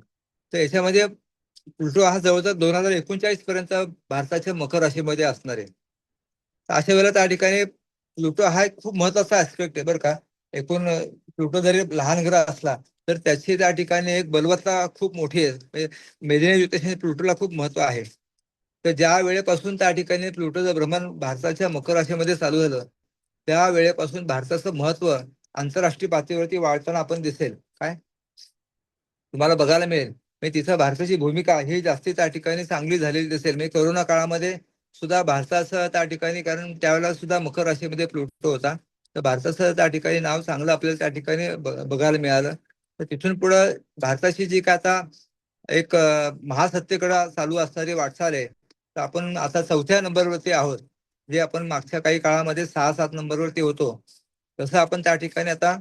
तर याच्यामध्ये प्लुटो हा जवळजवळ 2039 पर्यंत भारताच्या मकर राशीमध्ये असणार आहे. तर अशा वेळेला त्या ठिकाणी प्लुटो हा एक खूप महत्वाचा ऍस्पेक्ट आहे बरं का. एकूण प्लुटो जरी लहान ग्रह असला तर त्याची त्या ठिकाणी एक बलवत्ता खूप मोठी आहे. म्हणजे मेदिनी प्लुटोला खूप महत्व आहे. तर ज्या वेळेपासून त्या ठिकाणी प्लुटोचं भ्रमण भारताच्या मकर राशीमध्ये चालू झालं त्या वेळेपासून भारताचं महत्व आंतरराष्ट्रीय पातळीवरती वाढताना आपण दिसेल. काय तुम्हाला बघायला मिळेल म्हणजे तिथं भारताची भूमिका ही जास्ती त्या ठिकाणी चांगली झालेली दिसेल. म्हणजे कोरोना काळामध्ये सुद्धा भारताचं त्या ठिकाणी, कारण त्यावेळेला सुद्धा मकर राशीमध्ये प्लुटो होता, तर भारताचं त्या ठिकाणी नाव चांगलं आपल्याला त्या ठिकाणी बघायला मिळालं. तर तिथून पुढं भारताची जी काय आता एक महासत्तेकडे चालू असणारी वाटचाल आहे, तर आपण आता 4थ्या नंबरवरती आहोत. जे आपण मागच्या काही काळामध्ये 6-7 नंबरवरती होतो तसं आपण त्या ठिकाणी आता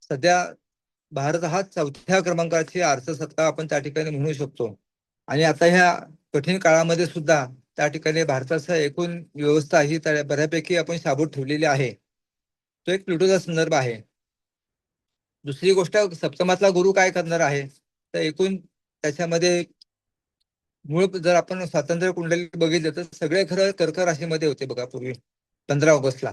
सध्या भारत हा 4थ्या क्रमांकाची अर्थसत्ता आपण त्या ठिकाणी म्हणू शकतो. आणि आता ह्या कठीण काळामध्ये सुद्धा त्या ठिकाणी भारताचा एकूण व्यवस्था ही बऱ्यापैकी आपण शाबूत ठेवलेली आहे. तो एक प्लुटोचा संदर्भ आहे. दुसरी गोष्ट सप्तमातला गुरु काय करणार आहे तर एकूण त्याच्यामध्ये मूळ जर आपण स्वातंत्र्य कुंडली बघितलं तर सगळे ग्रह कर्क राशीमध्ये होते बघा पूर्वी 15 ऑगस्टला.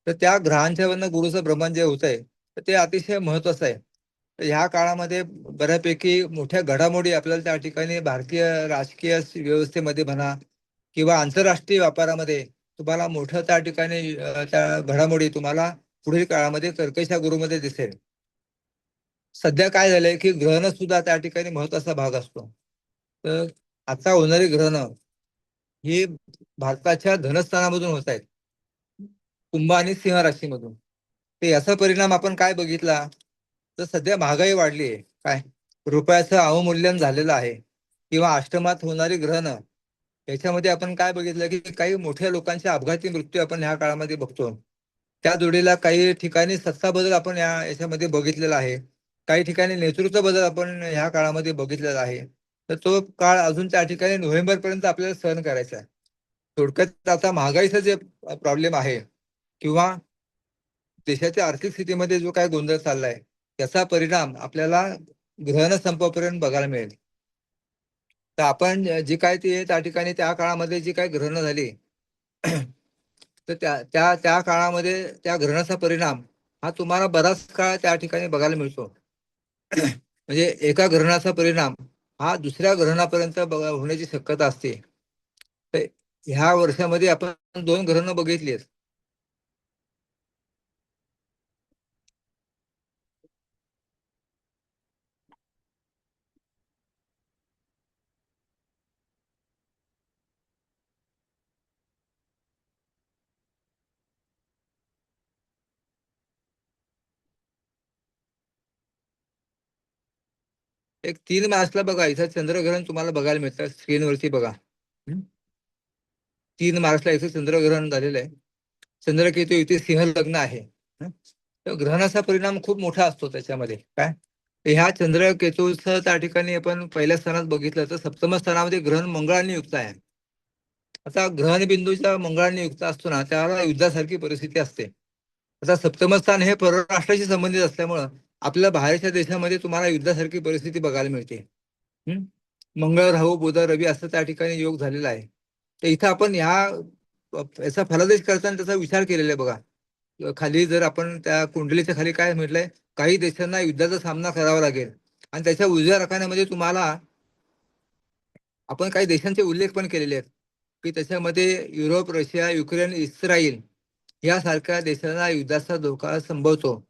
तर त्या ग्रहांच्या वरनं गुरुचं भ्रमण जे होत आहे तर ते अतिशय महत्वाचं आहे. तर ह्या काळामध्ये बऱ्यापैकी मोठ्या घडामोडी आपल्याला त्या ठिकाणी भारतीय राजकीय व्यवस्थेमध्ये म्हणा किंवा आंतरराष्ट्रीय व्यापारामध्ये तुम्हाला मोठं त्या ठिकाणी त्या घडामोडी तुम्हाला पुढील काळामध्ये कर्कशा गुरुमध्ये दिसेल. सध्या काय झालंय की ग्रहण सुद्धा त्या ठिकाणी महत्वाचा भाग असतो. तर आता होणारी ग्रहणं ही भारताच्या धनस्थानामधून होत आहेत, कुंभ आणि सिंह राशीमधून. तर याचा परिणाम आपण काय बघितला तर सध्या महागाई वाढली आहे. काय रुपयाचं अवमूल्यन झालेलं आहे किंवा अष्टमात होणारी ग्रहणं याच्यामध्ये आपण काय बघितलं की काही मोठ्या लोकांचे अपघाती मृत्यू आपण ह्या काळामध्ये बघतो. त्या जोडीला काही ठिकाणी सत्ता बदल आपण याच्यामध्ये बघितलेला आहे. काही ठिकाणी नेतृत्व बदल आपण ह्या काळामध्ये बघितलेला आहे. तर तो काळ अजून त्या ठिकाणी नोव्हेंबर पर्यंत आपल्याला सहन करायचा आहे. थोडक्यात आता महागाईचा जे प्रॉब्लेम आहे किंवा देशाच्या आर्थिक स्थितीमध्ये जो काय गोंधळ चाललाय त्याचा परिणाम आपल्याला ग्रहण संपापर्यंत बघायला मिळेल. तर आपण जी काय ती त्या ठिकाणी त्या काळामध्ये जी काय ग्रहणं झाली तर त्या त्या त्या काळामध्ये त्या ग्रहणाचा परिणाम हा तुम्हाला बराच काळ त्या ठिकाणी बघायला मिळतो. म्हणजे एका ग्रहणाचा परिणाम हा दुसऱ्या ग्रहणापर्यंत होण्याची शक्यता असते. तर ह्या वर्षामध्ये आपण 2 ग्रहण बघितली आहेत. एक 3 मार्चला बघा, इथं चंद्रग्रहण तुम्हाला बघायला मिळतं स्क्रीनवरती बघा. 3 मार्चला इथे चंद्रग्रहण झालेलं आहे. चंद्रकेतू इथे सिंह लग्न आहे. तर ग्रहणाचा परिणाम खूप मोठा असतो त्याच्यामध्ये. काय ह्या चंद्रकेतूचं त्या ठिकाणी आपण पहिल्या स्थानात बघितलं तर सप्तम स्थानामध्ये ग्रहण मंगळाने युक्त आहे. आता ग्रहण बिंदूच्या मंगळाने युक्त असतो ना, त्याला युद्धासारखी परिस्थिती असते. आता सप्तम स्थान हे परराष्ट्राशी संबंधित असल्यामुळं आपल्या बाहेरच्या देशामध्ये तुम्हाला युद्धासारखी परिस्थिती बघायला मिळते. मंगळ, राहू, बुध, रवी असं त्या ठिकाणी योग झालेला आहे. तर इथं आपण याचा फलादेश करताना त्याचा विचार केलेला आहे बघा. खाली जर आपण त्या कुंडलीच्या खाली काय म्हटलंय, काही देशांना युद्धाचा सामना करावा लागेल. आणि त्याच्या उजव्या रकान्यामध्ये तुम्हाला आपण काही देशांचे उल्लेख पण केलेले आहेत की त्याच्यामध्ये युरोप, रशिया, युक्रेन, इस्रायल यासारख्या देशांना युद्धाचा धोका संभवतो.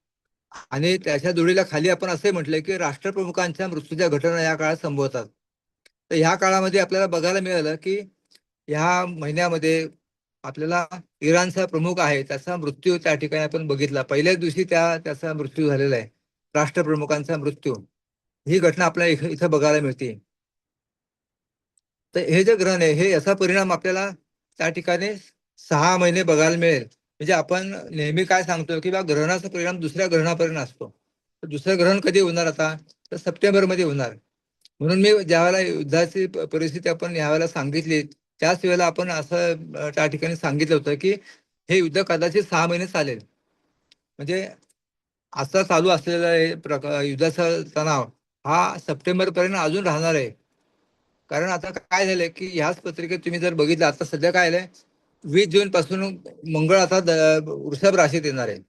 आणि त्याच्या जोडीला खाली आपण असे म्हटलंय की राष्ट्रप्रमुखांच्या मृत्यूच्या घटना या काळात संभवतात. तर ह्या काळामध्ये आपल्याला बघायला मिळालं की ह्या महिन्यामध्ये आपल्याला इराणचा प्रमुख आहे त्याचा मृत्यू त्या ठिकाणी आपण बघितला. पहिल्याच दिवशी त्याचा मृत्यू झालेला आहे. राष्ट्रप्रमुखांचा मृत्यू ही घटना आपल्याला इथं बघायला मिळते. तर हे जे ग्रहण आहे हे याचा परिणाम आपल्याला त्या ठिकाणी 6 महिने बघायला मिळेल. म्हणजे आपण नेहमी काय सांगतो की बा ग्रहणाचा परिणाम दुसऱ्या ग्रहणापर्यंत असतो. तर दुसरं ग्रहण कधी होणार आता, तर सप्टेंबरमध्ये होणार. म्हणून मी ज्यावेळेला युद्धाची परिस्थिती आपण यावेळेला सांगितली त्याच वेळेला आपण असं त्या ठिकाणी सांगितलं होतं की हे युद्ध कदाचित 6 महिने चालेल. म्हणजे असा चालू असलेला युद्धाचा तणाव हा सप्टेंबर पर्यंत अजून राहणार आहे. कारण आता काय झालंय की ह्याच पत्रिकेत तुम्ही जर बघितलं आता सध्या काय झालंय, 20 जून पासून मंगळ आता वृषभ राशीत येणार आहे.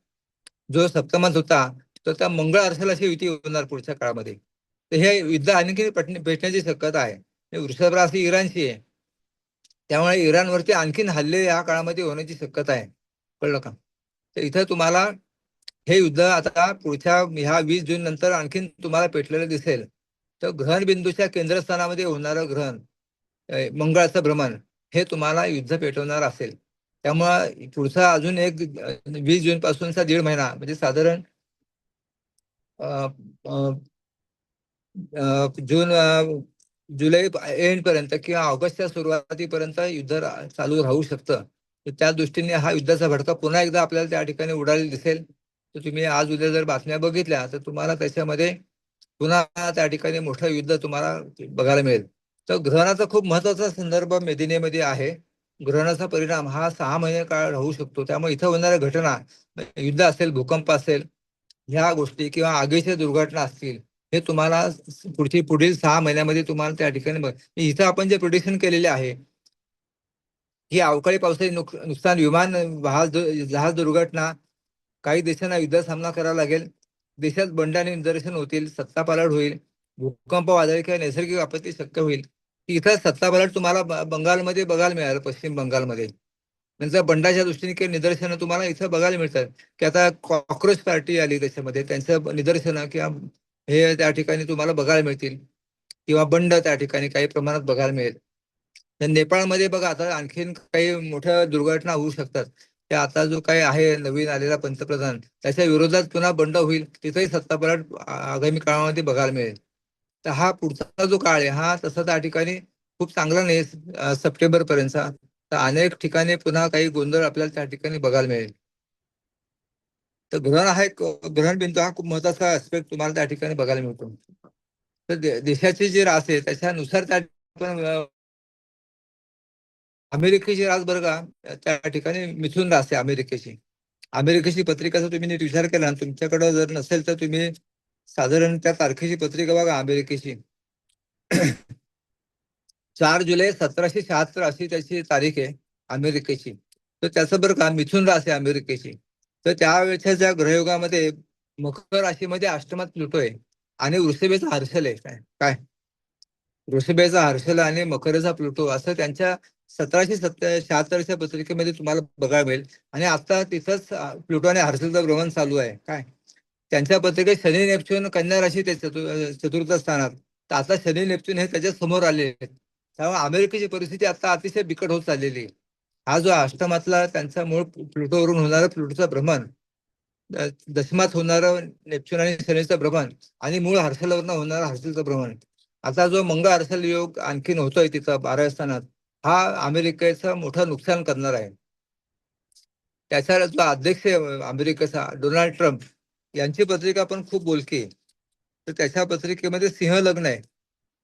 जो सप्तमात होता तर त्या मंगळ अर्षालाशी युती होणार पुढच्या काळामध्ये. तर हे युद्ध आणखी पेटण्याची शक्यता आहे. वृषभ राशी इराणशी आहे, त्यामुळे इराणवरती आणखीन हल्ले या काळामध्ये होण्याची शक्यता आहे. कळलं का? तर इथं तुम्हाला हे युद्ध आता पुढच्या ह्या 20 जून नंतर आणखीन तुम्हाला पेटलेलं दिसेल. तर ग्रहण बिंदूच्या केंद्रस्थानामध्ये होणारं ग्रहण, मंगळाचं भ्रमण हे तुम्हाला युद्ध पेटवणार असेल. त्यामुळं पुढचा अजून एक 20 जून पासूनचा 1.5 महिना म्हणजे साधारण जून जुलै एंड पर्यंत किंवा ऑगस्टच्या सुरुवातीपर्यंत युद्ध चालू राहू शकतं. तर त्या दृष्टीने हा युद्धाचा भडका पुन्हा एकदा आपल्याला त्या ठिकाणी उडालेला दिसेल. तर तुम्ही आज उद्या जर बातम्या बघितल्या तर तुम्हाला त्याच्यामध्ये पुन्हा त्या ठिकाणी मोठं युद्ध तुम्हाला बघायला मिळेल. तर ग्रहणाचा खूप महत्वाचा संदर्भ मेदिनीमध्ये आहे. ग्रहणाचा परिणाम हा 6 महिने काळ राहू शकतो. त्यामुळे इथं होणाऱ्या घटना, युद्ध असेल, भूकंप असेल, ह्या गोष्टी किंवा आगीच्या दुर्घटना असतील, हे तुम्हाला पुढील 6 महिन्यामध्ये तुम्हाला त्या ठिकाणी इथं आपण जे प्रिडिक्शन केलेले आहे की अवकाळी पावसाचे नुकसान, विमान जहाज दुर्घटना, काही देशांना युद्ध सामना करावा लागेल, देशात बंडाने निदर्शन होतील, सत्तापालट होईल, भूकंप, वादळ किंवा नैसर्गिक आपत्ती शक्य होईल. इथं सत्तापालट तुम्हाला बंगालमध्ये बघायला मिळालं, पश्चिम बंगालमध्ये. नंतर बंडाच्या दृष्टीने काही निदर्शनं तुम्हाला इथं बघायला मिळतात की आता कॉक्रोच पार्टी आली त्याच्यामध्ये, त्यांचं निदर्शनं किंवा हे त्या ठिकाणी तुम्हाला बघायला मिळतील किंवा बंड त्या ठिकाणी काही प्रमाणात बघायला मिळेल. तर नेपाळमध्ये बघा आता आणखीन काही मोठ्या दुर्घटना होऊ शकतात. ते आता जो काही आहे नवीन आलेला पंतप्रधान त्याच्या विरोधात पुन्हा बंड होईल, तिथेही सत्तापालट आगामी काळामध्ये बघायला मिळेल. तर हा पुढचा जो काळ आहे हा तसा त्या ठिकाणी खूप चांगला नाही सप्टेंबर पर्यंतचा. तर अनेक ठिकाणी पुन्हा काही गोंधळ आपल्याला त्या ठिकाणी बघायला मिळेल. तर ग्रहण हा एक ग्रहण बिंदू हा खूप महत्वाचा ऍस्पेक्ट तुम्हाला त्या ठिकाणी बघायला मिळतो. तर देशाची जी रास आहे त्याच्यानुसार त्या अमेरिकेची रास बरं का, त्या ठिकाणी मिथुन रास आहे अमेरिकेची. अमेरिकेची पत्रिका जर तुम्ही नीट विचार केला तुमच्याकडे जर नसेल तर तुम्ही साधारण त्या तारखेची पत्रिका बघा अमेरिकेची. 4 जुलै 1776 अशी त्याची तारीख आहे अमेरिकेची. तर त्याचं बरं का मिथुन राशी आहे अमेरिकेची. तर त्यावेळेच्या ज्या ग्रहयोगामध्ये मकर राशीमध्ये अष्टमात प्लुटो आहे आणि वृषभेचा हर्षल आहे. काय काय वृषभेचा हर्षल आणि मकरेचा प्लुटो असं त्यांच्या 1776च्या पत्रिकेमध्ये तुम्हाला बघायला मिळेल. आणि आता तिथंच प्लुटो आणि हर्षलचं भ्रमण चालू आहे. काय त्यांच्या पत्रिकेत शनी नेपच्यून कन्या राशी ते चतुर्थ स्थानात. तर आता शनी नेपच्यून हे त्याच्या समोर आले आहेत. त्यामुळे अमेरिकेची परिस्थिती आता अतिशय बिकट होत चाललेली आहे. हा जो अष्टमातला त्यांचा मूळ प्लुटोवरून होणारं प्लुटोचं भ्रमण, दशमात होणारं नेपच्यून आणि शनीचं भ्रमण आणि मूळ हर्षलवरनं होणारं हर्षलचं भ्रमण, आता जो मंगळ हर्षल योग आणखीन होतोय तिथं 12व्या स्थानात, हा अमेरिकेचं मोठं नुकसान करणार आहे. त्याचा जो अध्यक्ष आहे अमेरिकेचा डोनाल्ड ट्रम्प, यांची पत्रिका पण खूप बोलकी आहे. तर त्याच्या पत्रिकेमध्ये सिंह लग्न आहे.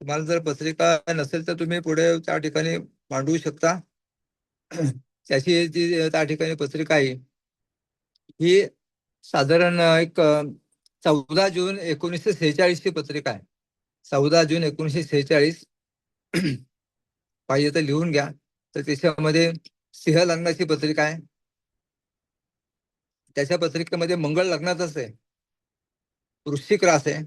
तुम्हाला जर पत्रिका नसेल तर तुम्ही पुढे त्या ठिकाणी मांडवू शकता. त्याची जी त्या ठिकाणी पत्रिका आहे ही साधारण एक 14 जून 1946 ची पत्रिका आहे. 14 जून 1946. पाहिजे तर लिहून घ्या. तर त्याच्यामध्ये सिंह लग्नाची पत्रिका आहे. त्याच्या पत्रिकेमध्ये मंगळ लग्नातच आहे, वृश्चिक रास आहे,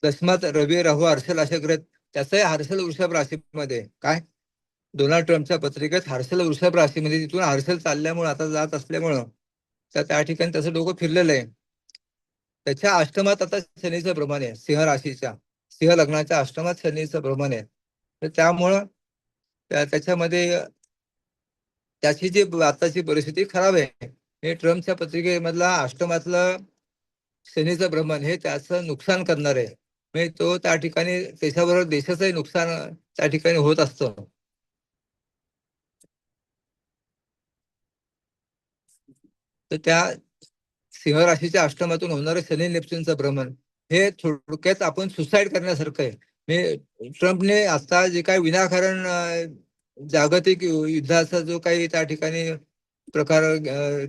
दशमात रवी राहू हर्षल असे ग्रह. त्याचंही हर्षल वृषभ राशीमध्ये. काय डोनाल्ड ट्रम्पच्या पत्रिकेत हर्षल वृषभ राशीमध्ये, तिथून हर्षल चालल्यामुळे आता जात असल्यामुळं तर त्या ठिकाणी त्याचं डोकं फिरलेलं आहे. त्याच्या अष्टमात आता शनीचं भ्रमण आहे. सिंह राशीच्या सिंह लग्नाच्या अष्टमात शनीचं भ्रमण आहे. तर त्यामुळं त्याच्यामध्ये त्याची जी आताची परिस्थिती खराब आहे. हे ट्रम्पच्या पत्रिकेमधला अष्टमातलं शनीचं भ्रमण हे त्याचं नुकसान करणार आहे. म्हणजे तो त्या ठिकाणी त्याच्याबरोबर देशाचंही नुकसान त्या ठिकाणी होत असतं. तर त्या सिंह राशीच्या अष्टमातून होणारं शनी नेपच्यूनचं भ्रमण हे थोडक्यात आपण सुसाईड करण्यासारखं आहे. म्हणजे ट्रम्पने आता जे काही विनाकारण जागतिक युद्धाचा जो काही त्या ठिकाणी प्रकार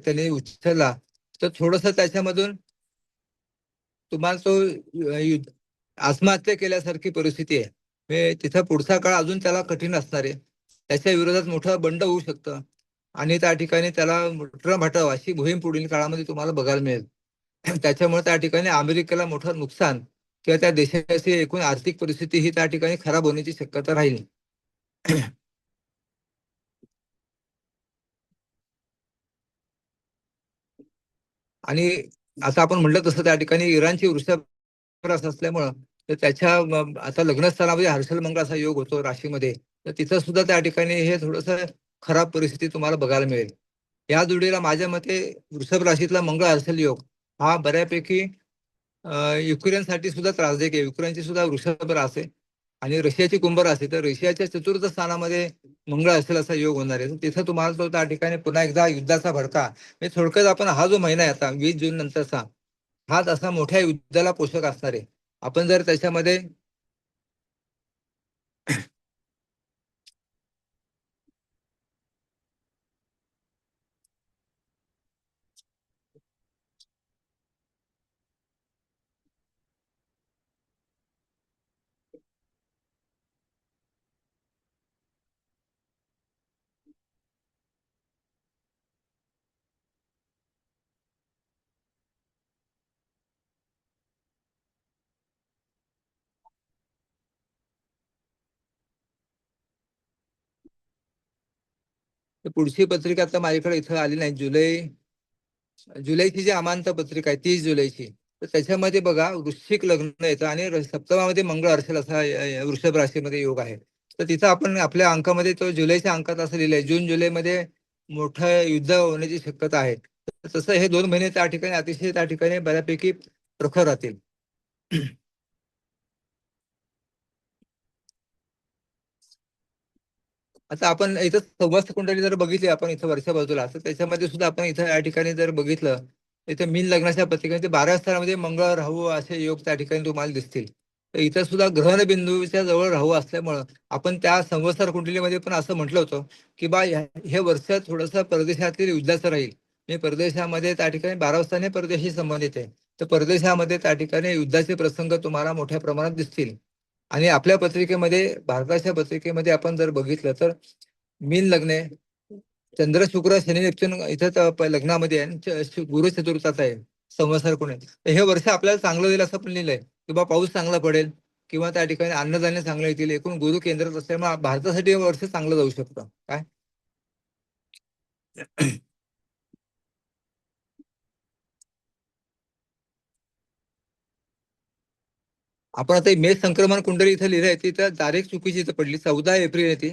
त्यांनी उचलला, तर थोडस त्याच्यामधून तुम्हाला तो आत्महत्या केल्यासारखी परिस्थिती आहे. म्हणजे तिथं पुढचा काळ अजून त्याला कठीण असणार आहे. त्याच्या विरोधात मोठं बंड होऊ शकतं आणि त्या ठिकाणी त्याला ट्रम्प हटव अशी मोहीम पुढील काळामध्ये तुम्हाला बघायला मिळेल. त्याच्यामुळे त्या ठिकाणी अमेरिकेला मोठं नुकसान किंवा त्या देशाची एकूण आर्थिक परिस्थिती ही त्या ठिकाणी खराब होण्याची शक्यता राहील. आणि आता आपण म्हटलं तसं त्या ठिकाणी इराणची वृषभ रास असल्यामुळं तर त्याच्या आता लग्नस्थानामध्ये हर्षल मंगळ असा योग होतो राशीमध्ये. तर तिथं सुद्धा त्या ठिकाणी हे थोडस खराब परिस्थिती तुम्हाला बघायला मिळेल. या जोडीला माझ्या मते वृषभ राशीतला मंगळ हर्षल योग हा बऱ्यापैकी युक्रेनसाठी सुद्धा त्रासदायक आहे. युक्रेनची सुद्धा वृषभ रास आहे आणि रशियाची कुंभ रास आहे. तर रशियाच्या चतुर्थ स्थानामध्ये मंगळ असेल असा योग होणार आहे. तिथं तुम्हाला तो त्या ठिकाणी पुन्हा एकदा युद्धाचा भडका, म्हणजे थोडक्यात आपण हा जो महिना आहे आता 20 जून नंतरचा, हा तसा मोठ्या युद्धाला पोषक असणार आहे. आपण जर त्याच्यामध्ये पुढची पत्रिका आता माझ्याकडे इथं आली नाही. जुलैची जी अमांत पत्रिका आहे 30 जुलैची, तर त्याच्यामध्ये बघा वृश्चिक लग्न येतं आणि सप्तमामध्ये मंगळ हर्षल असा वृषभ राशीमध्ये योग आहे. तर तिथं आपण आपल्या अंकामध्ये तो जुलैच्या अंकात असं लिहिलंय, जून जुलैमध्ये मोठं युद्ध होण्याची शक्यता आहे. तसं हे 2 महिने त्या ठिकाणी अतिशय त्या ठिकाणी बऱ्यापैकी प्रखर राहतील. आता आपण इथं सौवास्त कुंडली जर बघितली आपण इथं वरच्या बाजूला, तर त्याच्यामध्ये सुद्धा आपण इथं या ठिकाणी जर बघितलं, इथे मीन लग्नाच्या पत्रिकेमध्ये 12 स्थानामध्ये मंगळ राहू असे योग त्या ठिकाणी तुम्हाला दिसतील. तर इथं सुद्धा ग्रहण बिंदूच्या जवळ राहू असल्यामुळं आपण त्या संवत्सर कुंडलीमध्ये पण असं म्हटलं होतं की बा हे वर्ष थोडंसं परदेशातील युद्धाचं राहील. हे परदेशामध्ये त्या ठिकाणी 12 स्थाने परदेशी संबंधित आहे. तर परदेशामध्ये त्या ठिकाणी युद्धाचे प्रसंग तुम्हाला मोठ्या प्रमाणात दिसतील. आणि आपल्या पत्रिकेमध्ये, भारताच्या पत्रिकेमध्ये आपण जर बघितलं तर मीन लग्न आहे, चंद्र शुक्र शनी नेपच्यून इथं लग्नामध्ये आहे आणि गुरु चतुर्थाचा आहे, संवत्सर कोण आहे. तर हे वर्ष आपल्याला चांगलं होईल असं पण लिहिलंय, की बा पाऊस चांगला पडेल किंवा त्या ठिकाणी अन्नधान्य चांगलं येतील. एकूण गुरु केंद्रात असल्यामुळे भारतासाठी हे वर्ष चांगलं जाऊ शकतं. काय आपण आता मेष संक्रमण कुंडली इथं लिहिलंय, तिथं तारीख चुकीची इथं पडली. 14 एप्रिल आहे ती,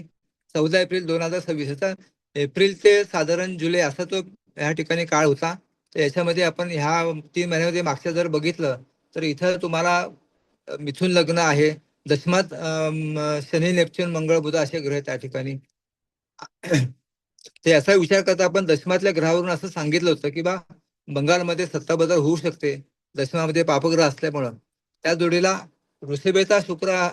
14 एप्रिल 2026. आता एप्रिल ते साधारण जुलै असा तो या ठिकाणी काळ होता. तर याच्यामध्ये आपण ह्या 3 महिन्यामध्ये मागच्या जर बघितलं तर इथं तुम्हाला मिथुन लग्न आहे. दशमात शनी नेपच्यून मंगळ बुध असे ग्रह त्या ठिकाणी. ते असा विचार करता आपण दशमातल्या ग्रहावरून असं सांगितलं होतं की बा बंगालमध्ये सत्ता बदल होऊ शकते दशमामध्ये पापग्रह असल्यामुळं. त्या जोडीला ऋषभेचा शुक्र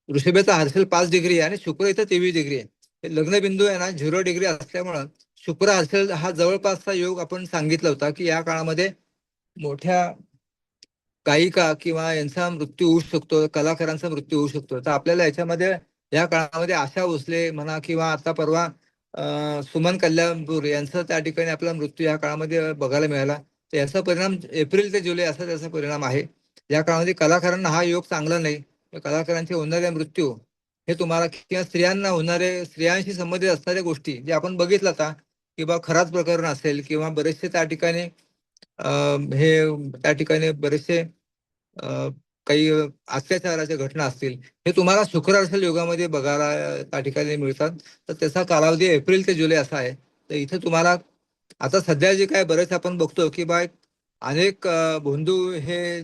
ऋषभेचा हर्षल 5 डिग्री आहे आणि शुक्र इथं 23 डिग्री आहे. हे लग्नबिंदू आहे ना 0 डिग्री असल्यामुळं शुक्र हर्षल हा जवळपासचा योग आपण सांगितला होता की या काळामध्ये मोठ्या गायिका किंवा यांचा मृत्यू होऊ शकतो, कलाकारांचा मृत्यू होऊ शकतो. तर आपल्याला याच्यामध्ये या काळामध्ये आशा भोसले म्हणा किंवा आता परवा सुमन कल्याणपूर यांचा त्या ठिकाणी आपला मृत्यू या काळामध्ये बघायला मिळाला. तर याचा परिणाम एप्रिल ते जुलै असा त्याचा परिणाम आहे. या काळामध्ये कलाकारांना हा योग चांगला नाही. कलाकारांचे होणारे मृत्यू हे तुम्हाला किंवा स्त्रियांना होणारे स्त्रियांशी संबंधित असणाऱ्या गोष्टी जे आपण बघितलं आता की बा खराच प्रकरण असेल किंवा बरेचसे त्या ठिकाणी हे त्या ठिकाणी बरेचसे काही अत्याचाराच्या घटना असतील हे तुम्हाला शुक्र हर्षल योगामध्ये बघायला त्या ठिकाणी मिळतात. तर त्याचा कालावधी एप्रिल ते जुलै असा आहे. तर इथे तुम्हाला आता सध्या जे काय बरेच आपण बघतो की बा अनेक भोंदू हे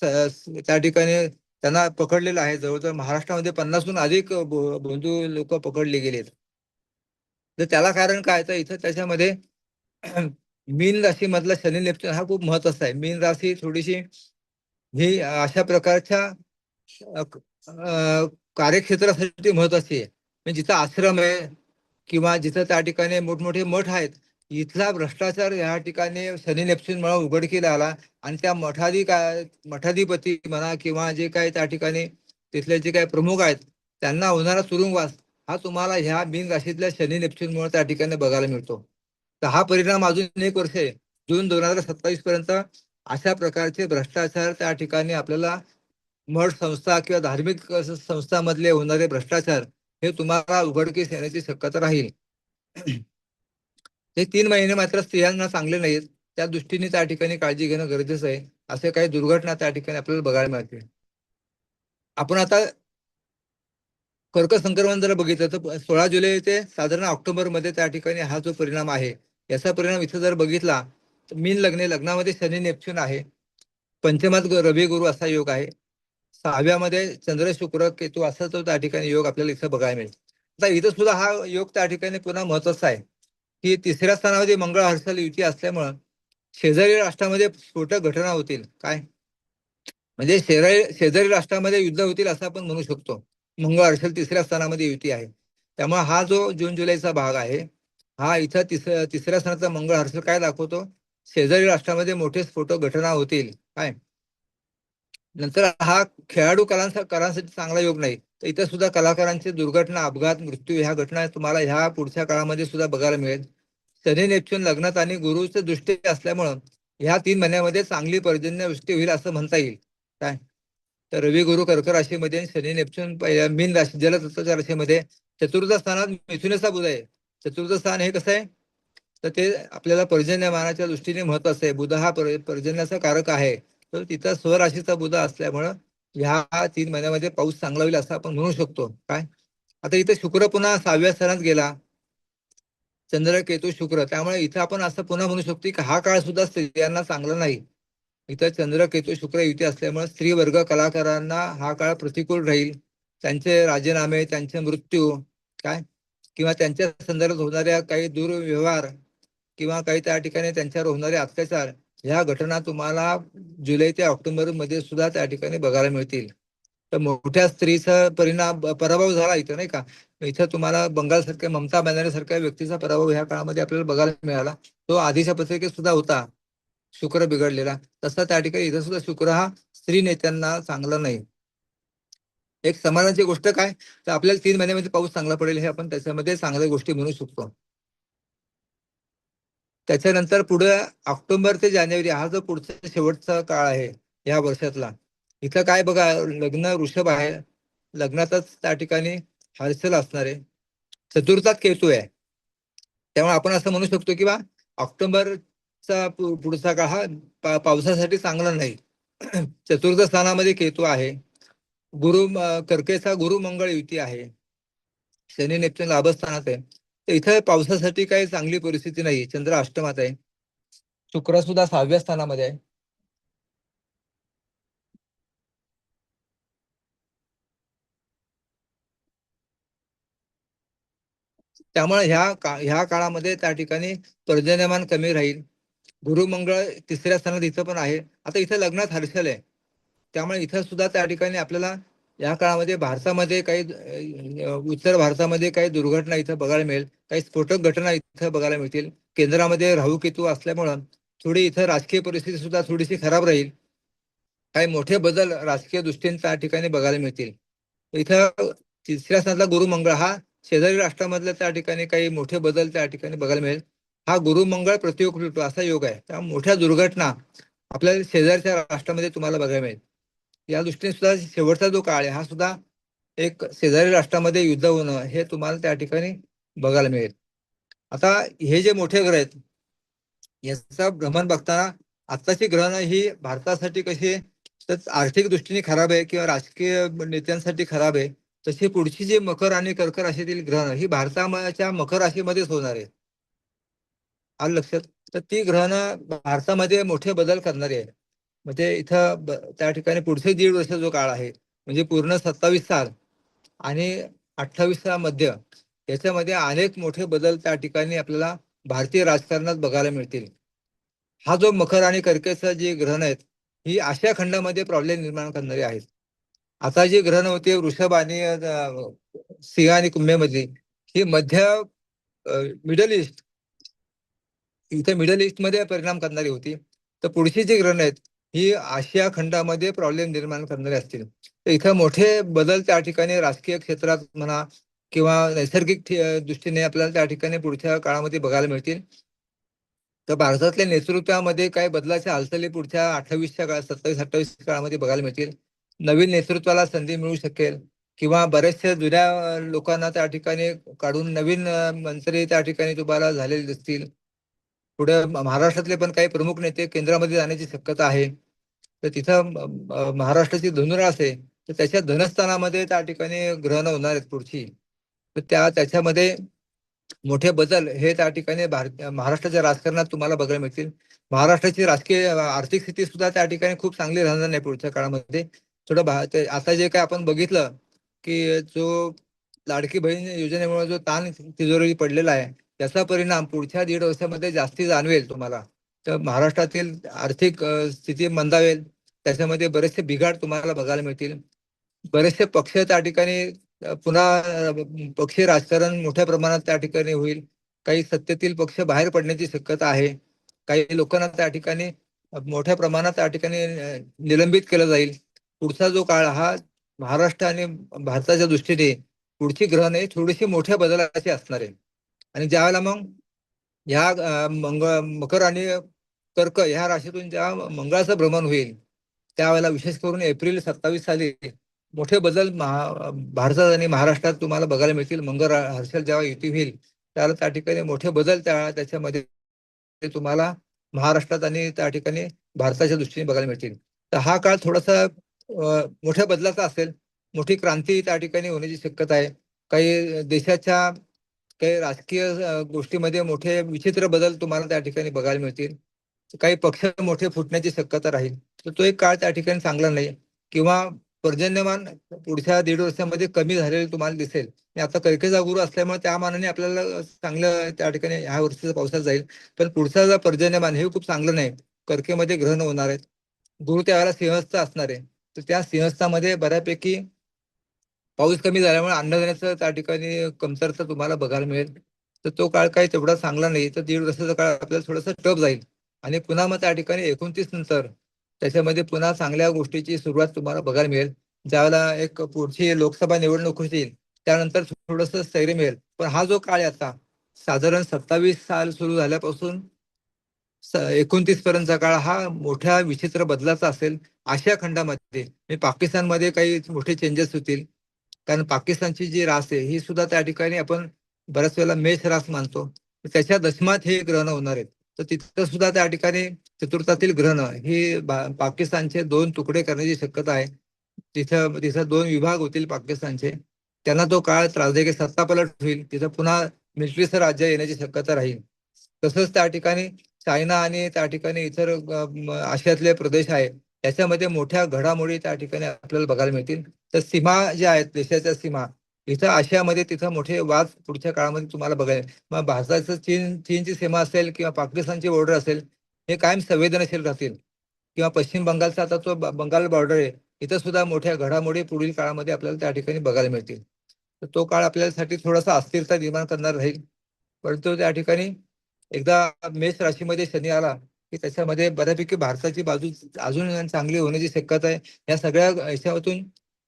त्या ठिकाणी त्यांना पकडलेलं आहे. जवळजवळ महाराष्ट्रामध्ये 50हून अधिक भोंदू लोक पकडले गेलेत. तर त्याला कारण काय, तर इथं त्याच्यामध्ये मीन राशी मधला शनी नेपच्यून हा खूप महत्वाचा आहे. मीन राशी थोडीशी ही अशा प्रकारच्या कार्यक्षेत्रासाठी महत्वाची आहे. म्हणजे जिथं आश्रम आहे किंवा जिथं त्या ठिकाणी मोठमोठे मठ आहेत, इथला भ्रष्टाचार या ठिकाणी शनी नेपच्यूनमुळे उघडकीला आला आणि त्या मठाधिपती म्हणा किंवा जे काही त्या ठिकाणी तिथले जे काही प्रमुख आहेत त्यांना होणारा तुरुंगवास हा तुम्हाला ह्या मीन राशीतल्या शनी नेपच्यूनमुळे त्या ठिकाणी बघायला मिळतो. तर हा परिणाम अजून 1 वर्ष आहे, जून 2027 पर्यंत अशा प्रकारचे भ्रष्टाचार त्या ठिकाणी आपल्याला मठ संस्था किंवा धार्मिक संस्थांमधले होणारे भ्रष्टाचार हे तुम्हाला उघडकीस येण्याची शक्यता राहील. हे 3 महिने मात्र स्त्रियांना चांगले नाहीत. त्या दृष्टीने त्या ठिकाणी काळजी घेणं गरजेचं आहे. असे काही दुर्घटना त्या ठिकाणी आपल्याला बघायला मिळतील. आपण आता कर्क संक्रमण जर बघितलं तर 16 जुलै ते साधारण ऑक्टोबर मध्ये त्या ठिकाणी हा जो परिणाम आहे याचा परिणाम इथं जर बघितला तर मीन लग्नामध्ये शनी नेपच्यून आहे. पंचमात रवी गुरु असा योग आहे. 6व्यामध्ये चंद्र शुक्र केतू असा तो त्या ठिकाणी योग आपल्याला इथं बघायला मिळेल. आता इथं सुद्धा हा योग त्या ठिकाणी पुन्हा महत्वाचा आहे की 3ऱ्या स्थानामध्ये मंगळ हर्षल युती असल्यामुळं शेजारी राष्ट्रामध्ये स्फोटक घटना होतील. काय म्हणजे शेजारी राष्ट्रामध्ये युद्ध होतील असं आपण म्हणू शकतो. मंगळ हर्षल 3ऱ्या स्थानामध्ये युती आहे. त्यामुळे हा जो जून जुलैचा भाग आहे हा इथं 3ऱ्या स्थानाचा मंगळ हर्षल काय दाखवतो, शेजारी राष्ट्रामध्ये मोठे स्फोटक घटना होतील. काय नंतर हा खेळाडू कलांसाठी चांगला योग नाही. तर इथं सुद्धा कलाकारांचे दुर्घटना, अपघात, मृत्यू ह्या घटना तुम्हाला ह्या पुढच्या काळामध्ये सुद्धा बघायला मिळेल. शनी नेपच्यून लग्नात आणि गुरुचे दृष्टी असल्यामुळं ह्या 3 महिन्यामध्ये चांगली पर्जन्यवृष्टी होईल असं म्हणता येईल. काय तर रवी गुरु कर्क राशीमध्ये शनी नेपच्यून मीन राशी जलतत्वाच्या राशीमध्ये चतुर्थ स्थानात मिथुनेचा बुध आहे. चतुर्थ स्थान हे कसं आहे तर ते आपल्याला पर्जन्यमानाच्या दृष्टीने महत्वाचं आहे. बुध हा पर्जन्याचा कारक आहे. तर तिथं स्वराशीचा बुध असल्यामुळं ह्या 3 महिन्यामध्ये पाऊस चांगला होईल असं आपण म्हणू शकतो. काय आता इथं शुक्र पुन्हा 6व्या स्थानात गेला, चंद्र केतू शुक्र, त्यामुळे इथं आपण असं पुन्हा म्हणू शकतो की हा काळ सुद्धा स्त्रियांना चांगला नाही. इथं चंद्र केतू शुक्र युती असल्यामुळे स्त्री वर्ग कलाकारांना हा काळ प्रतिकूल राहील. त्यांचे राजीनामे, त्यांचे मृत्यू काय किंवा त्यांच्या संदर्भात होणाऱ्या काही दुर्व्यवहार किंवा काही त्या ठिकाणी त्यांच्यावर होणारे अत्याचार ह्या घटना तुम्हाला जुलै ते ऑक्टोबर मध्ये सुद्धा त्या ठिकाणी बघायला मिळतील. तर मोठ्या स्त्रीचा पराभव झाला इथं नाही का. इथं तुम्हाला बंगाल सारख्या ममता बॅनर्जी सारख्या व्यक्तीचा पराभव ह्या काळामध्ये आपल्याला बघायला मिळाला. तो आधीच्या पत्रिकेत सुद्धा होता शुक्र बिघडलेला. तसा त्या ठिकाणी इथं सुद्धा शुक्र हा स्त्री नेत्यांना चांगला नाही. एक समाधानाची गोष्ट काय तर आपल्याला 3 महिन्यामध्ये पाऊस चांगला पडेल हे आपण त्याच्यामध्ये चांगल्या गोष्टी म्हणू शकतो. त्याच्यानंतर पुढे ऑक्टोबर ते जानेवारी हा जो पुढचा शेवटचा काळ आहे या वर्षातला, इथं काय बघा, लग्न वृषभ आहे, लग्नातच त्या ठिकाणी हालचाल असणार आहे, चतुर्थात केतू आहे. त्यामुळे आपण असं म्हणू शकतो की बा ऑक्टोबरचा पुढचा काळ हा पावसासाठी चांगला नाही. चतुर्थ स्थानामध्ये केतू आहे, कर्केचा गुरु मंगळ युती आहे, शनी नेपच्यून लाभस्थानात आहे. तर इथं पावसासाठी काही चांगली परिस्थिती नाही. चंद्र अष्टमात आहे, शुक्र सुद्धा 6व्या स्थानामध्ये आहे. त्यामुळे ह्या काळामध्ये त्या ठिकाणी पर्जन्यमान कमी राहील. गुरु मंगळ 3ऱ्या स्थानात इथं पण आहे. आता इथं लग्नात हर्षल आहे, त्यामुळे इथं सुद्धा त्या ठिकाणी आपल्याला या काळामध्ये भारतामध्ये काही उत्तर भारतामध्ये काही दुर्घटना इथं बघायला मिळेल, काही स्फोटक घटना इथं बघायला मिळतील. केंद्रामध्ये राहू केतू असल्यामुळं थोडी इथं राजकीय परिस्थिती सुद्धा थोडीशी खराब राहील. काही मोठे बदल राजकीय दृष्टीने त्या ठिकाणी बघायला मिळतील. इथं 3ऱ्या स्थानातला गुरु मंगळ हा शेजारी राष्ट्रामधल्या त्या ठिकाणी काही मोठे बदल त्या ठिकाणी बघायला मिळेल. हा गुरु मंगळ प्रतियोग होतो असा योग आहे. त्या मोठ्या दुर्घटना आपल्या शेजारच्या राष्ट्रामध्ये तुम्हाला बघायला मिळेल. या दृष्टीने सुद्धा शेवटचा जो काळ आहे हा सुद्धा एक शेजारी राष्ट्रामध्ये युद्ध होणं हे तुम्हाला त्या ठिकाणी बघायला मिळेल. आता हे जे मोठे ग्रह आहेत याचं भ्रमण बघताना आत्ताची ग्रहणं ही भारतासाठी कशी तर आर्थिक दृष्टीने खराब आहे किंवा राजकीय नेत्यांसाठी खराब आहे, तशी पुढची जी मकर आणि कर्क राशीतील ग्रहण ही भारताच्या मकर राशीमध्येच होणार आहे. आलं लक्षात? तर ती ग्रहणं भारतामध्ये मोठे बदल करणारी आहे. म्हणजे इथं त्या ठिकाणी पुढचे 1.5 वर्ष जो काळ आहे म्हणजे पूर्ण 27 साल आणि 28 मध्य याच्यामध्ये अनेक मोठे बदल त्या ठिकाणी आपल्याला भारतीय राजकारणात बघायला मिळतील. हा जो मकर आणि कर्केचा जे ग्रहण आहेत ही आशिया खंडामध्ये प्रॉब्लेम निर्माण करणारी आहेत. आता जी ग्रहण होते वृषभ आणि सिंह आणि कुंभेमधली ही मध्य मिडल ईस्ट, इथे मिडल ईस्ट मध्ये परिणाम करणारी होती. तर पुढची जी ग्रहण आहेत ही आशिया खंडामध्ये प्रॉब्लेम निर्माण करणारे असतील. तर इथं मोठे बदल त्या ठिकाणी राजकीय क्षेत्रात म्हणा किंवा नैसर्गिक दृष्टीने आपल्याला त्या ठिकाणी पुढच्या काळामध्ये बघायला मिळतील. तर भारतातल्या नेतृत्वामध्ये काही बदलाच्या हालचाली पुढच्या 28च्या काळात 27-28 काळामध्ये बघायला मिळतील. नवीन नेतृत्वाला संधी मिळू शकेल किंवा बरेचशा जुन्या लोकांना त्या ठिकाणी काढून नवीन मंत्री त्या ठिकाणी तुम्हाला झालेले दिसतील. पुढे महाराष्ट्रातले पण काही प्रमुख नेते केंद्रामध्ये जाण्याची शक्यता आहे. तर तिथं महाराष्ट्राची धनुरास आहे, तर त्याच्या धनस्थानामध्ये त्या ठिकाणी ग्रहण होणार आहेत पुढची. तर त्याच्यामध्ये मोठे बदल हे त्या ठिकाणी महाराष्ट्राच्या राजकारणात तुम्हाला बघायला मिळतील. महाराष्ट्राची राजकीय आर्थिक स्थिती सुद्धा त्या ठिकाणी खूप चांगली राहणार नाही पुढच्या काळामध्ये. थोडं आता जे काय आपण बघितलं की जो लाडकी बहीण योजनेमुळे जो ताण तिजोरी पडलेला आहे त्याचा परिणाम पुढच्या 1.5 वर्षामध्ये जास्ती जाणवेल तुम्हाला. तर महाराष्ट्रातील आर्थिक स्थिती मंदावेल, त्याच्यामध्ये बरेचसे बिघाड तुम्हाला बघायला मिळतील. बरेचसे पक्ष त्या ठिकाणी पुन्हा पक्षीय राजकारण मोठ्या प्रमाणात त्या ठिकाणी होईल. काही सत्तेतील पक्ष बाहेर पडण्याची शक्यता आहे. काही लोकांना त्या ठिकाणी मोठ्या प्रमाणात त्या ठिकाणी निलंबित केलं जाईल. पुढचा जो काळ हा महाराष्ट्र आणि भारताच्या दृष्टीने पुढची ग्रहणे थोडीशी मोठ्या बदलाची असणार आहे. आणि ज्यावेळेला मग ह्या मकर आणि कर्क ह्या राशीतून जेव्हा मंगळाचं भ्रमण होईल त्यावेळेला विशेष करून एप्रिल 27 साली मोठे बदल भारतात आणि महाराष्ट्रात तुम्हाला बघायला मिळतील. मंगळ हर्षल जेव्हा युती होईल त्यावेळेला त्या ठिकाणी मोठे बदल त्याच्यामध्ये तुम्हाला महाराष्ट्रात आणि त्या ठिकाणी भारताच्या दृष्टीने बघायला मिळतील. तर हा काळ थोडासा मोठ्या बदलाचा असेल. मोठी क्रांती त्या ठिकाणी होण्याची शक्यता आहे. काही देशाच्या काही राजकीय गोष्टीमध्ये मोठे विचित्र बदल तुम्हाला त्या ठिकाणी बघायला मिळतील. काही पक्ष मोठे फुटण्याची शक्यता राहील. तर तो एक काळ त्या ठिकाणी चांगला नाही किंवा पर्जन्यमान पुढच्या 1.5 वर्षामध्ये कमी झालेलं तुम्हाला दिसेल. आता कर्केचा गुरु असल्यामुळे त्या मानाने आपल्याला चांगलं त्या ठिकाणी ह्या वर्षीचा पावसात जाईल. पण पुढचा जर पर्जन्यमान हे खूप चांगलं नाही. कर्केमध्ये ग्रहण होणार आहेत. गुरु त्यावेळेला सिंहस्थ असणार आहे. तर त्या सिंहस्थामध्ये बऱ्यापैकी पाऊस कमी झाल्यामुळे अन्नधान्याचं त्या ठिकाणी कमतरता तुम्हाला बघायला मिळेल. तर तो काळ काही तेवढा चांगला नाही. तर 1.5 वर्षाचा काळ आपल्याला थोडासा टफ जाईल. आणि पुन्हा मग त्या ठिकाणी 29 नंतर त्याच्यामध्ये पुन्हा चांगल्या गोष्टीची सुरुवात तुम्हाला बघायला मिळेल. ज्यावेळेला एक पुढची लोकसभा निवडणूक होतील त्यानंतर थोडंसं स्थैर्य मिळेल. पण हा जो काळ आहे आता साधारण 27 साल सुरू झाल्यापासून 29 पर्यंतचा काळ हा मोठ्या विचित्र बदलाचा असेल. आशिया खंडामध्ये पाकिस्तानमध्ये काही मोठे चेंजेस होतील, कारण पाकिस्तानची जी रास आहे ही सुद्धा त्या ठिकाणी आपण बऱ्याच वेळेला मेष रास मानतो. त्याच्या दशमात हे ग्रहण होणार आहेत. तर तिथं सुद्धा त्या ठिकाणी चतुर्थातील ग्रहण ही पाकिस्तानचे 2 तुकडे करण्याची शक्यता आहे. तिथं तिथं 2 विभाग होतील पाकिस्तानचे. त्यांना तो काळ त्रासदायक सत्तापलट होईल. तिथं पुन्हा मिलिटरीचं राज्य येण्याची शक्यता राहील. तसंच त्या ठिकाणी चायना आणि त्या ठिकाणी इतर आशियातले प्रदेश आहेत, त्याच्यामध्ये मोठ्या घडामोडी त्या ठिकाणी आपल्याला बघायला मिळतील. तर सीमा ज्या आहेत, देशाच्या सीमा इथं आशियामध्ये तिथं मोठे वाद पुढच्या काळामध्ये तुम्हाला बघायला. मग भारताचं चीनची सीमा असेल किंवा पाकिस्तानची बॉर्डर असेल, हे कायम संवेदनशील राहतील. किंवा पश्चिम बंगालचा आता तो बंगाल बॉर्डर आहे, इथं सुद्धा मोठ्या घडामोडी पुढील काळामध्ये आपल्याला त्या ठिकाणी बघायला मिळतील. तर तो काळ आपल्यासाठी थोडासा अस्थिरता निर्माण करणार राहील. परंतु त्या ठिकाणी एकदा मेष राशीमध्ये शनी आला की त्याच्यामध्ये बऱ्यापैकी भारताची बाजू अजून चांगली होण्याची शक्यता आहे. या सगळ्या ह्याच्यातून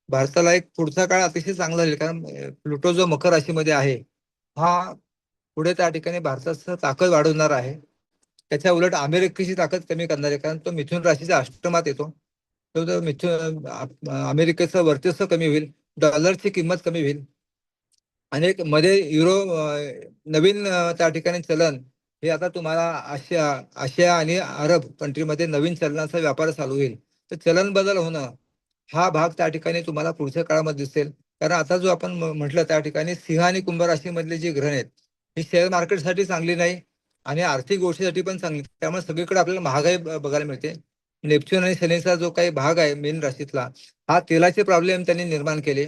भारताला एक पुढचा काळ अतिशय चांगला राहील, कारण प्लुटो जो मकर राशीमध्ये आहे हा पुढे त्या ठिकाणी भारताचं ताकद वाढवणार आहे. त्याच्या उलट अमेरिकेची ताकद कमी करणार आहे, कारण तो मिथुन राशीच्या अष्टमात येतो. तो मिथुन अमेरिकेचं वर्चस्व कमी होईल, डॉलरची किंमत कमी होईल. अनेक मध्ये युरो नवीन त्या ठिकाणी चलन हे आता तुम्हाला आशिया आणि अरब कंट्रीमध्ये नवीन चलनाचा व्यापार चालू होईल. तर चलन बदल होणं हा भाग त्या ठिकाणी तुम्हाला पुढच्या काळामध्ये दिसेल. कारण आता जो आपण म्हटलं त्या ठिकाणी सिंह आणि कुंभ राशीमधले जे ग्रहण आहेत ही शेअर मार्केटसाठी चांगली नाही आणि आर्थिक गोष्टीसाठी पण चांगली. त्यामुळे सगळीकडे आपल्याला महागाई बघायला मिळते. नेपच्यून आणि शनीचा जो काही भाग आहे मीन राशीतला, हा तेलाचे प्रॉब्लेम त्यांनी निर्माण केले.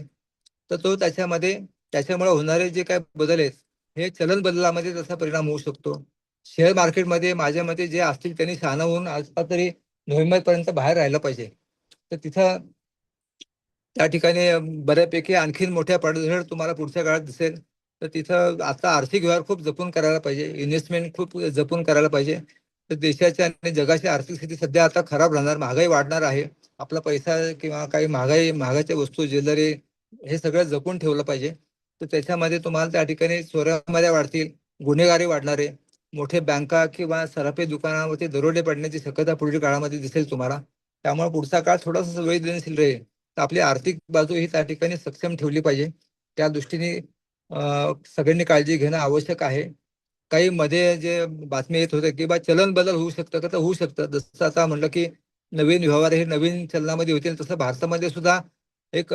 तर तो त्याच्यामुळे होणारे जे काही बदल आहेत हे चलन बदलामध्ये त्याचा परिणाम होऊ शकतो. शेअर मार्केटमध्ये माझ्या मते जे असतील त्यांनी शहाणा होऊन आता तरी नोव्हेंबर पर्यंत बाहेर राहिलं पाहिजे. तर तिथं त्या ठिकाणी बऱ्यापैकी आणखीन मोठ्या पडझड तुम्हाला पुढच्या काळात दिसेल. तर तिथं आता आर्थिक व्यवहार खूप जपून करायला पाहिजे, इन्व्हेस्टमेंट खूप जपून करायला पाहिजे. तर देशाची आणि जगाची आर्थिक स्थिती सध्या आता खराब राहणार, महागाई वाढणार आहे. आपला पैसा किंवा काही महागाच्या वस्तू, ज्वेलरी हे सगळं जपून ठेवलं पाहिजे. तर त्याच्यामध्ये तुम्हाला त्या ठिकाणी चोऱ्या वाढतील, गुन्हेगारी वाढणार आहे. मोठे बँका किंवा सराफी दुकानावरती दरोडे पडण्याची शक्यता पुढील काळामध्ये दिसेल तुम्हाला. त्यामुळे पुढचा काळ थोडासा संवेदनशील राहील. तर आपली आर्थिक बाजू ही त्या ठिकाणी सक्षम ठेवली पाहिजे. त्या दृष्टीने सगळ्यांनी काळजी घेणं आवश्यक आहे. काही मध्ये जे बातमी येत होते की बा चलन बदल होऊ शकतं का, तर होऊ शकतं. जसं आता म्हणलं की नवीन व्यवहार हे नवीन चलनामध्ये होतील, तसं भारतामध्ये सुद्धा एक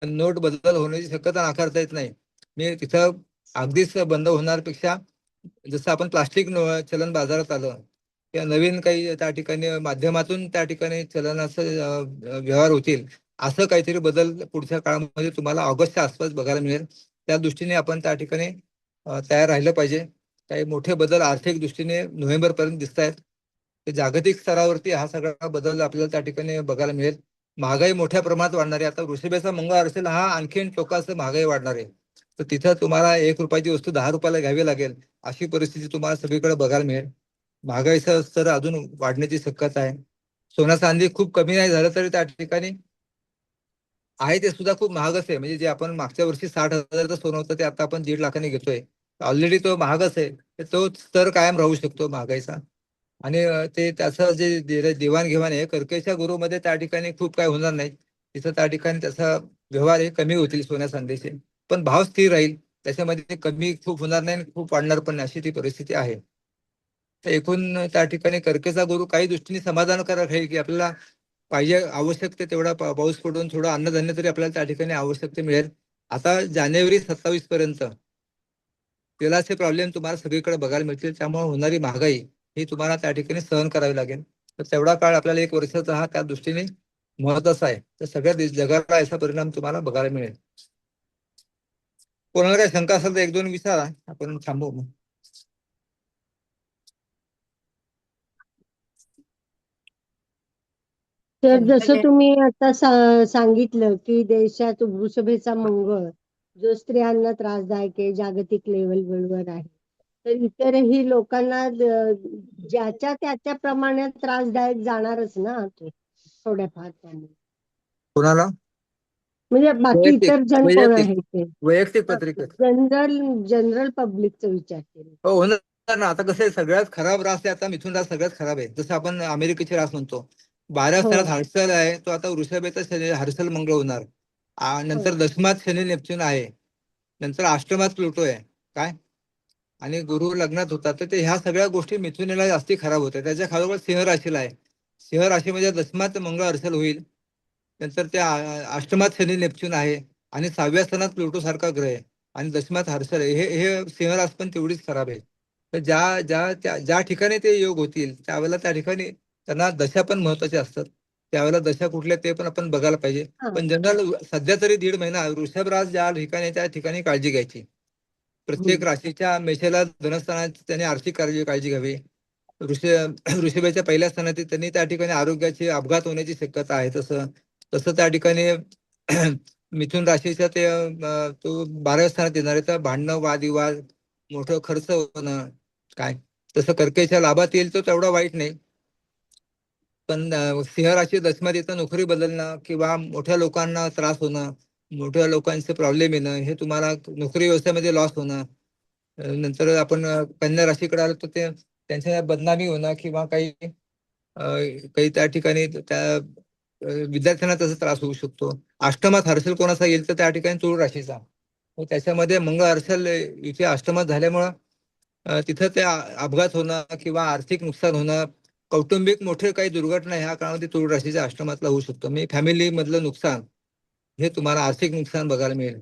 नोट बदल होण्याची शक्यता नाकारता येत नाही. मी तिथं अगदीच बंद होण्यापेक्षा जसं आपण प्लास्टिक चलन बाजारात आलं किंवा नवीन काही त्या ठिकाणी माध्यमातून त्या ठिकाणी चलनाचं व्यवहार होतील, असं काहीतरी बदल पुढच्या काळामध्ये तुम्हाला ऑगस्टच्या आसपास बघायला मिळेल. त्या दृष्टीने आपण त्या ठिकाणी तयार राहिलं पाहिजे. काही मोठे बदल आर्थिक दृष्टीने नोव्हेंबर पर्यंत दिसत आहेत. जागतिक स्तरावरती हा सगळा बदल आपल्याला त्या ठिकाणी बघायला मिळेल. महागाई मोठ्या प्रमाणात वाढणार आहे. आता वृषभेचा मंगळ असेल हा आणखीन टोकाचं महागाई वाढणार आहे. तर तिथं तुम्हाला 1 रुपयाची वस्तू 10 रुपयाला घ्यावी लागेल, अशी परिस्थिती तुम्हाला सगळीकडे बघायला मिळेल. महागाईचं स्तर अजून वाढण्याची शक्यता आहे. सोना चांदी खूप कमी नाही झालं तरी त्या ठिकाणी आहे ते सुद्धा खूप महागच आहे. म्हणजे जे आपण मागच्या वर्षी 60,000चं सोनं होतं ते आता आपण 1.5 लाखांनी घेतोय. ऑलरेडी तो महागच आहे. तो स्तर कायम राहू शकतो महागाईचा. आणि ते त्याचं जे देवाणघेवाण आहे कर्केच्या गुरुमध्ये त्या ठिकाणी खूप काय होणार नाही. तिथं त्या ठिकाणी त्याचा व्यवहार हे कमी होतील सोन्या चांदीचे, पण भाव स्थिर राहील. त्याच्यामध्ये ते कमी खूप होणार नाही आणि खूप वाढणार पण नाही, अशी ती परिस्थिती आहे. तर एकूण त्या ठिकाणी कर्केचा गुरु काही दृष्टीने समाधानकारक आहे की आपल्याला पाहिजे आवश्यक ते तेवढा पाऊस पडून थोडं अन्नधान्य तरी आपल्याला त्या ठिकाणी आवश्यक ते मिळेल. आता जानेवारी 27 पर्यंत तेलाचे प्रॉब्लेम तुम्हाला सगळीकडे बघायला मिळतील. त्यामुळे होणारी महागाई ही तुम्हाला त्या ठिकाणी सहन करावी लागेल. तर तेवढा काळ आपल्याला 1 वर्षाचा हा त्या दृष्टीने महत्वाचा आहे. तर सगळ्या जगाला याचा परिणाम तुम्हाला बघायला मिळेल. कोणाला काही शंका असेल तर 1-2 विचारा, आपण थांबू मग. तर जसं तुम्ही आता सांगितलं की देशात वृषभेचा मंगळ जो स्त्रियांना त्रासदायक आहे, जागतिक लेवलवर आहे, तर इतरही लोकांना ज्याच्या त्याच्या प्रमाणात त्रासदायक जाणारच ना ते थोड्याफार त्याने. कोणाला म्हणजे बाकी वैयक्तिक इतर जण कोण वैयक्तिक आहेत ते वैयक्तिक पत्रिकेत जनरल पब्लिकचं विचारते मी. हो होणार ना आता कसं आहे, सगळ्यात खराब रास आहे आता मिथुन रास सगळ्यात खराब आहे. जसं आपण अमेरिकेची रास म्हणतो. 12 हो स्थानात हर्षल आहे, तो आता वृषभेचा शनी हर्षल मंगळ होणार. हो नंतर दशमात शनी नेपच्यून आहे. नंतर अष्टमात प्लुटो आहे. काय आणि गुरु लग्नात होता, तर ते ह्या सगळ्या गोष्टी मिथुनेला जास्ती खराब होत्या. त्याच्या खालोखाल सिंह राशीला आहे. सिंह राशीमध्ये दशमात मंगळ हर्षल होईल. नंतर त्या अष्टमात शनी नेपच्यून आहे आणि 6व्या स्थानात प्लुटो सारखा ग्रह आहे आणि दशमात हर्षल आहे. हे सिंह रास पण तेवढीच खराब आहे. तर ज्या ठिकाणी ते योग होतील त्यावेळेला त्या ठिकाणी त्यांना दशा पण महत्वाच्या असतात. त्यावेळेला दशा कुठल्या ते पण आपण बघायला पाहिजे. हा पण जनरल सध्या तरी 1.5 महिना वृषभ रास ज्या ठिकाणी आहे, त्या ठिकाणी काळजी घ्यायची. प्रत्येक हम्म. राशीच्या मेषाला धनस्थानात त्यांनी आर्थिक काळजी घ्यावी. ऋषभेच्या पहिल्या स्थानात त्यांनी त्या ठिकाणी आरोग्याची अपघात होण्याची शक्यता आहे. तसं तसं त्या ठिकाणी मिथुन राशीच्या ते तो 12व्या स्थानात येणार आहे. तर भांडणं वादविवाद मोठं खर्च होणं काय, तसं कर्केच्या लाभात येईल तो तेवढा वाईट नाही. पण सिंह राशी दशमात येतं नोकरी बदलणं किंवा मोठ्या लोकांना त्रास होणं, मोठ्या लोकांचे प्रॉब्लेम येणं, हे तुम्हाला नोकरी व्यवसायामध्ये लॉस होणं. नंतर आपण कन्या राशीकडे आलो तर ते त्यांच्या बदनामी होणं किंवा काही त्या ठिकाणी त्या विद्यार्थ्यांना तसा त्रास होऊ शकतो. अष्टमात हर्षल कोणाचा येईल तर त्या ठिकाणी तुळ राशीचा. त्याच्यामध्ये मंगळ हर्षल इथे अष्टमात झाल्यामुळं तिथं ते अपघात होणं किंवा आर्थिक नुकसान होणं, कौटुंबिक मोठे काही दुर्घटना ह्या काळामध्ये तुळ राशीच्या अष्टमातला होऊ शकतो. म्हणजे फॅमिली मधलं नुकसान, हे तुम्हाला आर्थिक नुकसान बघायला मिळेल.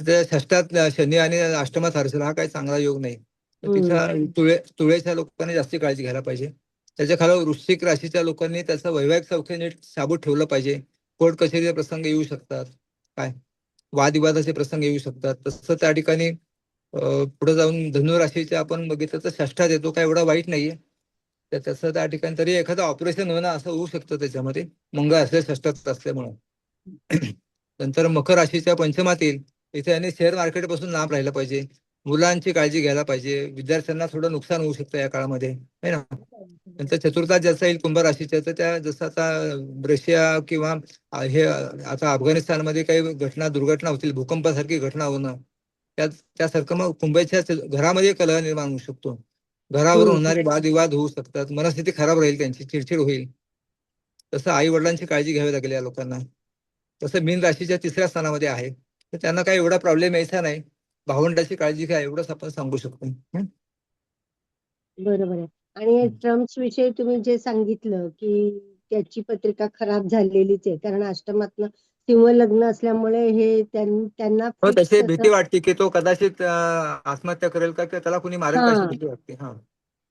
त्या षष्टात शनी आणि अष्टमात हर्षल हा काही चांगला योग नाही. तर हम्म. तिथं तुळेच्या लोकांनी जास्ती काळजी घ्यायला पाहिजे. त्याच्या खाली वृश्चिक राशीच्या लोकांनी त्याचं वैवाहिक सौख्य नीट साबूत ठेवलं पाहिजे. कोर्ट कचेरीचे प्रसंग येऊ शकतात. काय वादविवादाचे प्रसंग येऊ शकतात. तसं त्या ठिकाणी पुढे जाऊन धनु राशीचे आपण बघितलं तर षष्ठात येतो, काय एवढा वाईट नाहीये. तर तसं त्या ठिकाणी तरी एखादं ऑपरेशन होणं असं होऊ शकतं त्याच्यामध्ये, मंगळ असल्या षष्ठात असल्यामुळं. नंतर मकर राशीच्या पंचमात येईल. इथे यांनी शेअर मार्केट पासून लांब राहिलं पाहिजे. मुलांची काळजी घ्यायला पाहिजे. विद्यार्थ्यांना थोडं नुकसान होऊ शकतं या काळामध्ये, है ना. नंतर चतुर्थात ज्याचा येईल कुंभ राशीच्या, तर त्या जसं आता रशिया किंवा हे आता अफगाणिस्तानमध्ये काही दुर्घटना होतील, भूकंपासारखी घटना होणं, त्यासारखं मग कुंभच्या घरामध्ये कलह निर्माण होऊ शकतो. घरावरून हम्म. होणारे वादविवाद होऊ शकतात. मनस्थिती खराब राहील, त्यांची चिडचिड होईल. तसं आई वडिलांची काळजी घ्यावी लागेल या लोकांना. तसं मीन राशीच्या 3ऱ्या स्थानामध्ये आहे, तर त्यांना काही एवढा प्रॉब्लेम यायचा नाही. भावंडाची काळजी घ्या एवढंच आपण सांगू शकतो. बरोबर आहे. आणि ट्रम्प्स विषयी तुम्ही जे सांगितलं की त्याची पत्रिका खराब झालेलीच आहे, कारण अष्टमातनं सिंह लग्न असल्यामुळे हे त्यांना हो, फिक्स तशी असं. भीती वाटते की तो कदाचित आत्महत्या करेल का, किंवा त्याला कुणी मारेल का, अशी हा भीती वाटते. हा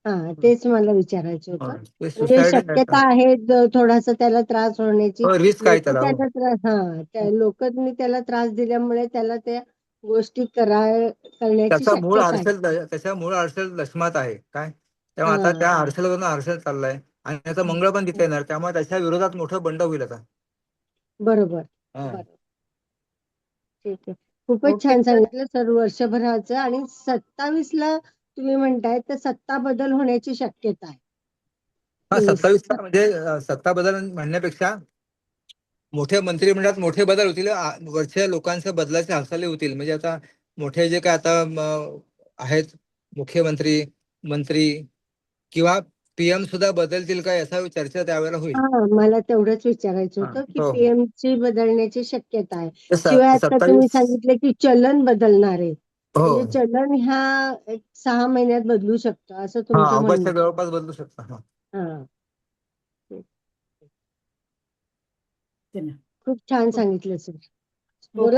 हा तेच मला विचारायचं होतं. ते म्हणजे सुसाईड शक्यता आहे थोडासा त्याला त्रास होण्याची. रिस्क आहे लोक त्याला. हो. त्याला त्रास त्या लोकांनी त्याला त्रास दिल्यामुळे त्याला त्या गोष्टी करण्याची शक्यता आहे. त्याचा मूळ हर्षल दशमात आहे. काय तेव्हा आता हा त्या हर्षलवरून हर्षल चाललाय आणि त्याचा मंगळ पण तिथे येणार, त्यामुळे त्याच्या विरोधात मोठं बंड होईल आता. बरोबर हा. बरोबर. ठीक आहे. खूपच ओके. छान सांगितलं सर वर्षभराचं. आणि 27ला तुम्ही म्हणताय तर सत्ता बदल होण्याची शक्यता आहे. हा, 27 स- म्हणजे सत्ता बदल म्हणण्यापेक्षा मोठ्या मंत्रिमंडळात मोठे बदल होतील. वरच्या लोकांच्या बदलाचे हालचाली होतील. म्हणजे आता मोठे जे काय आता आहेत मुख्यमंत्री, मंत्री किंवा पीएम सुद्धा बदलतील का, याचा चर्चा त्यावेळेला होईल. हा मला तेवढंच विचारायचं हा. होतं की हो. पीएम ची बदलण्याची शक्यता आहे. ते शिवाय आता तुम्ही 27. सांगितलं की चलन बदलणार आहे. हो. म्हणजे चलन ह्या एक 6 महिन्यात बदलू शकतं असं हा, तुमचं म्हणणं ऑगस्टच्या आहे. जवळपास बदलू शकता. हा. हा चला. खूप छान सांगितलं सर. हो.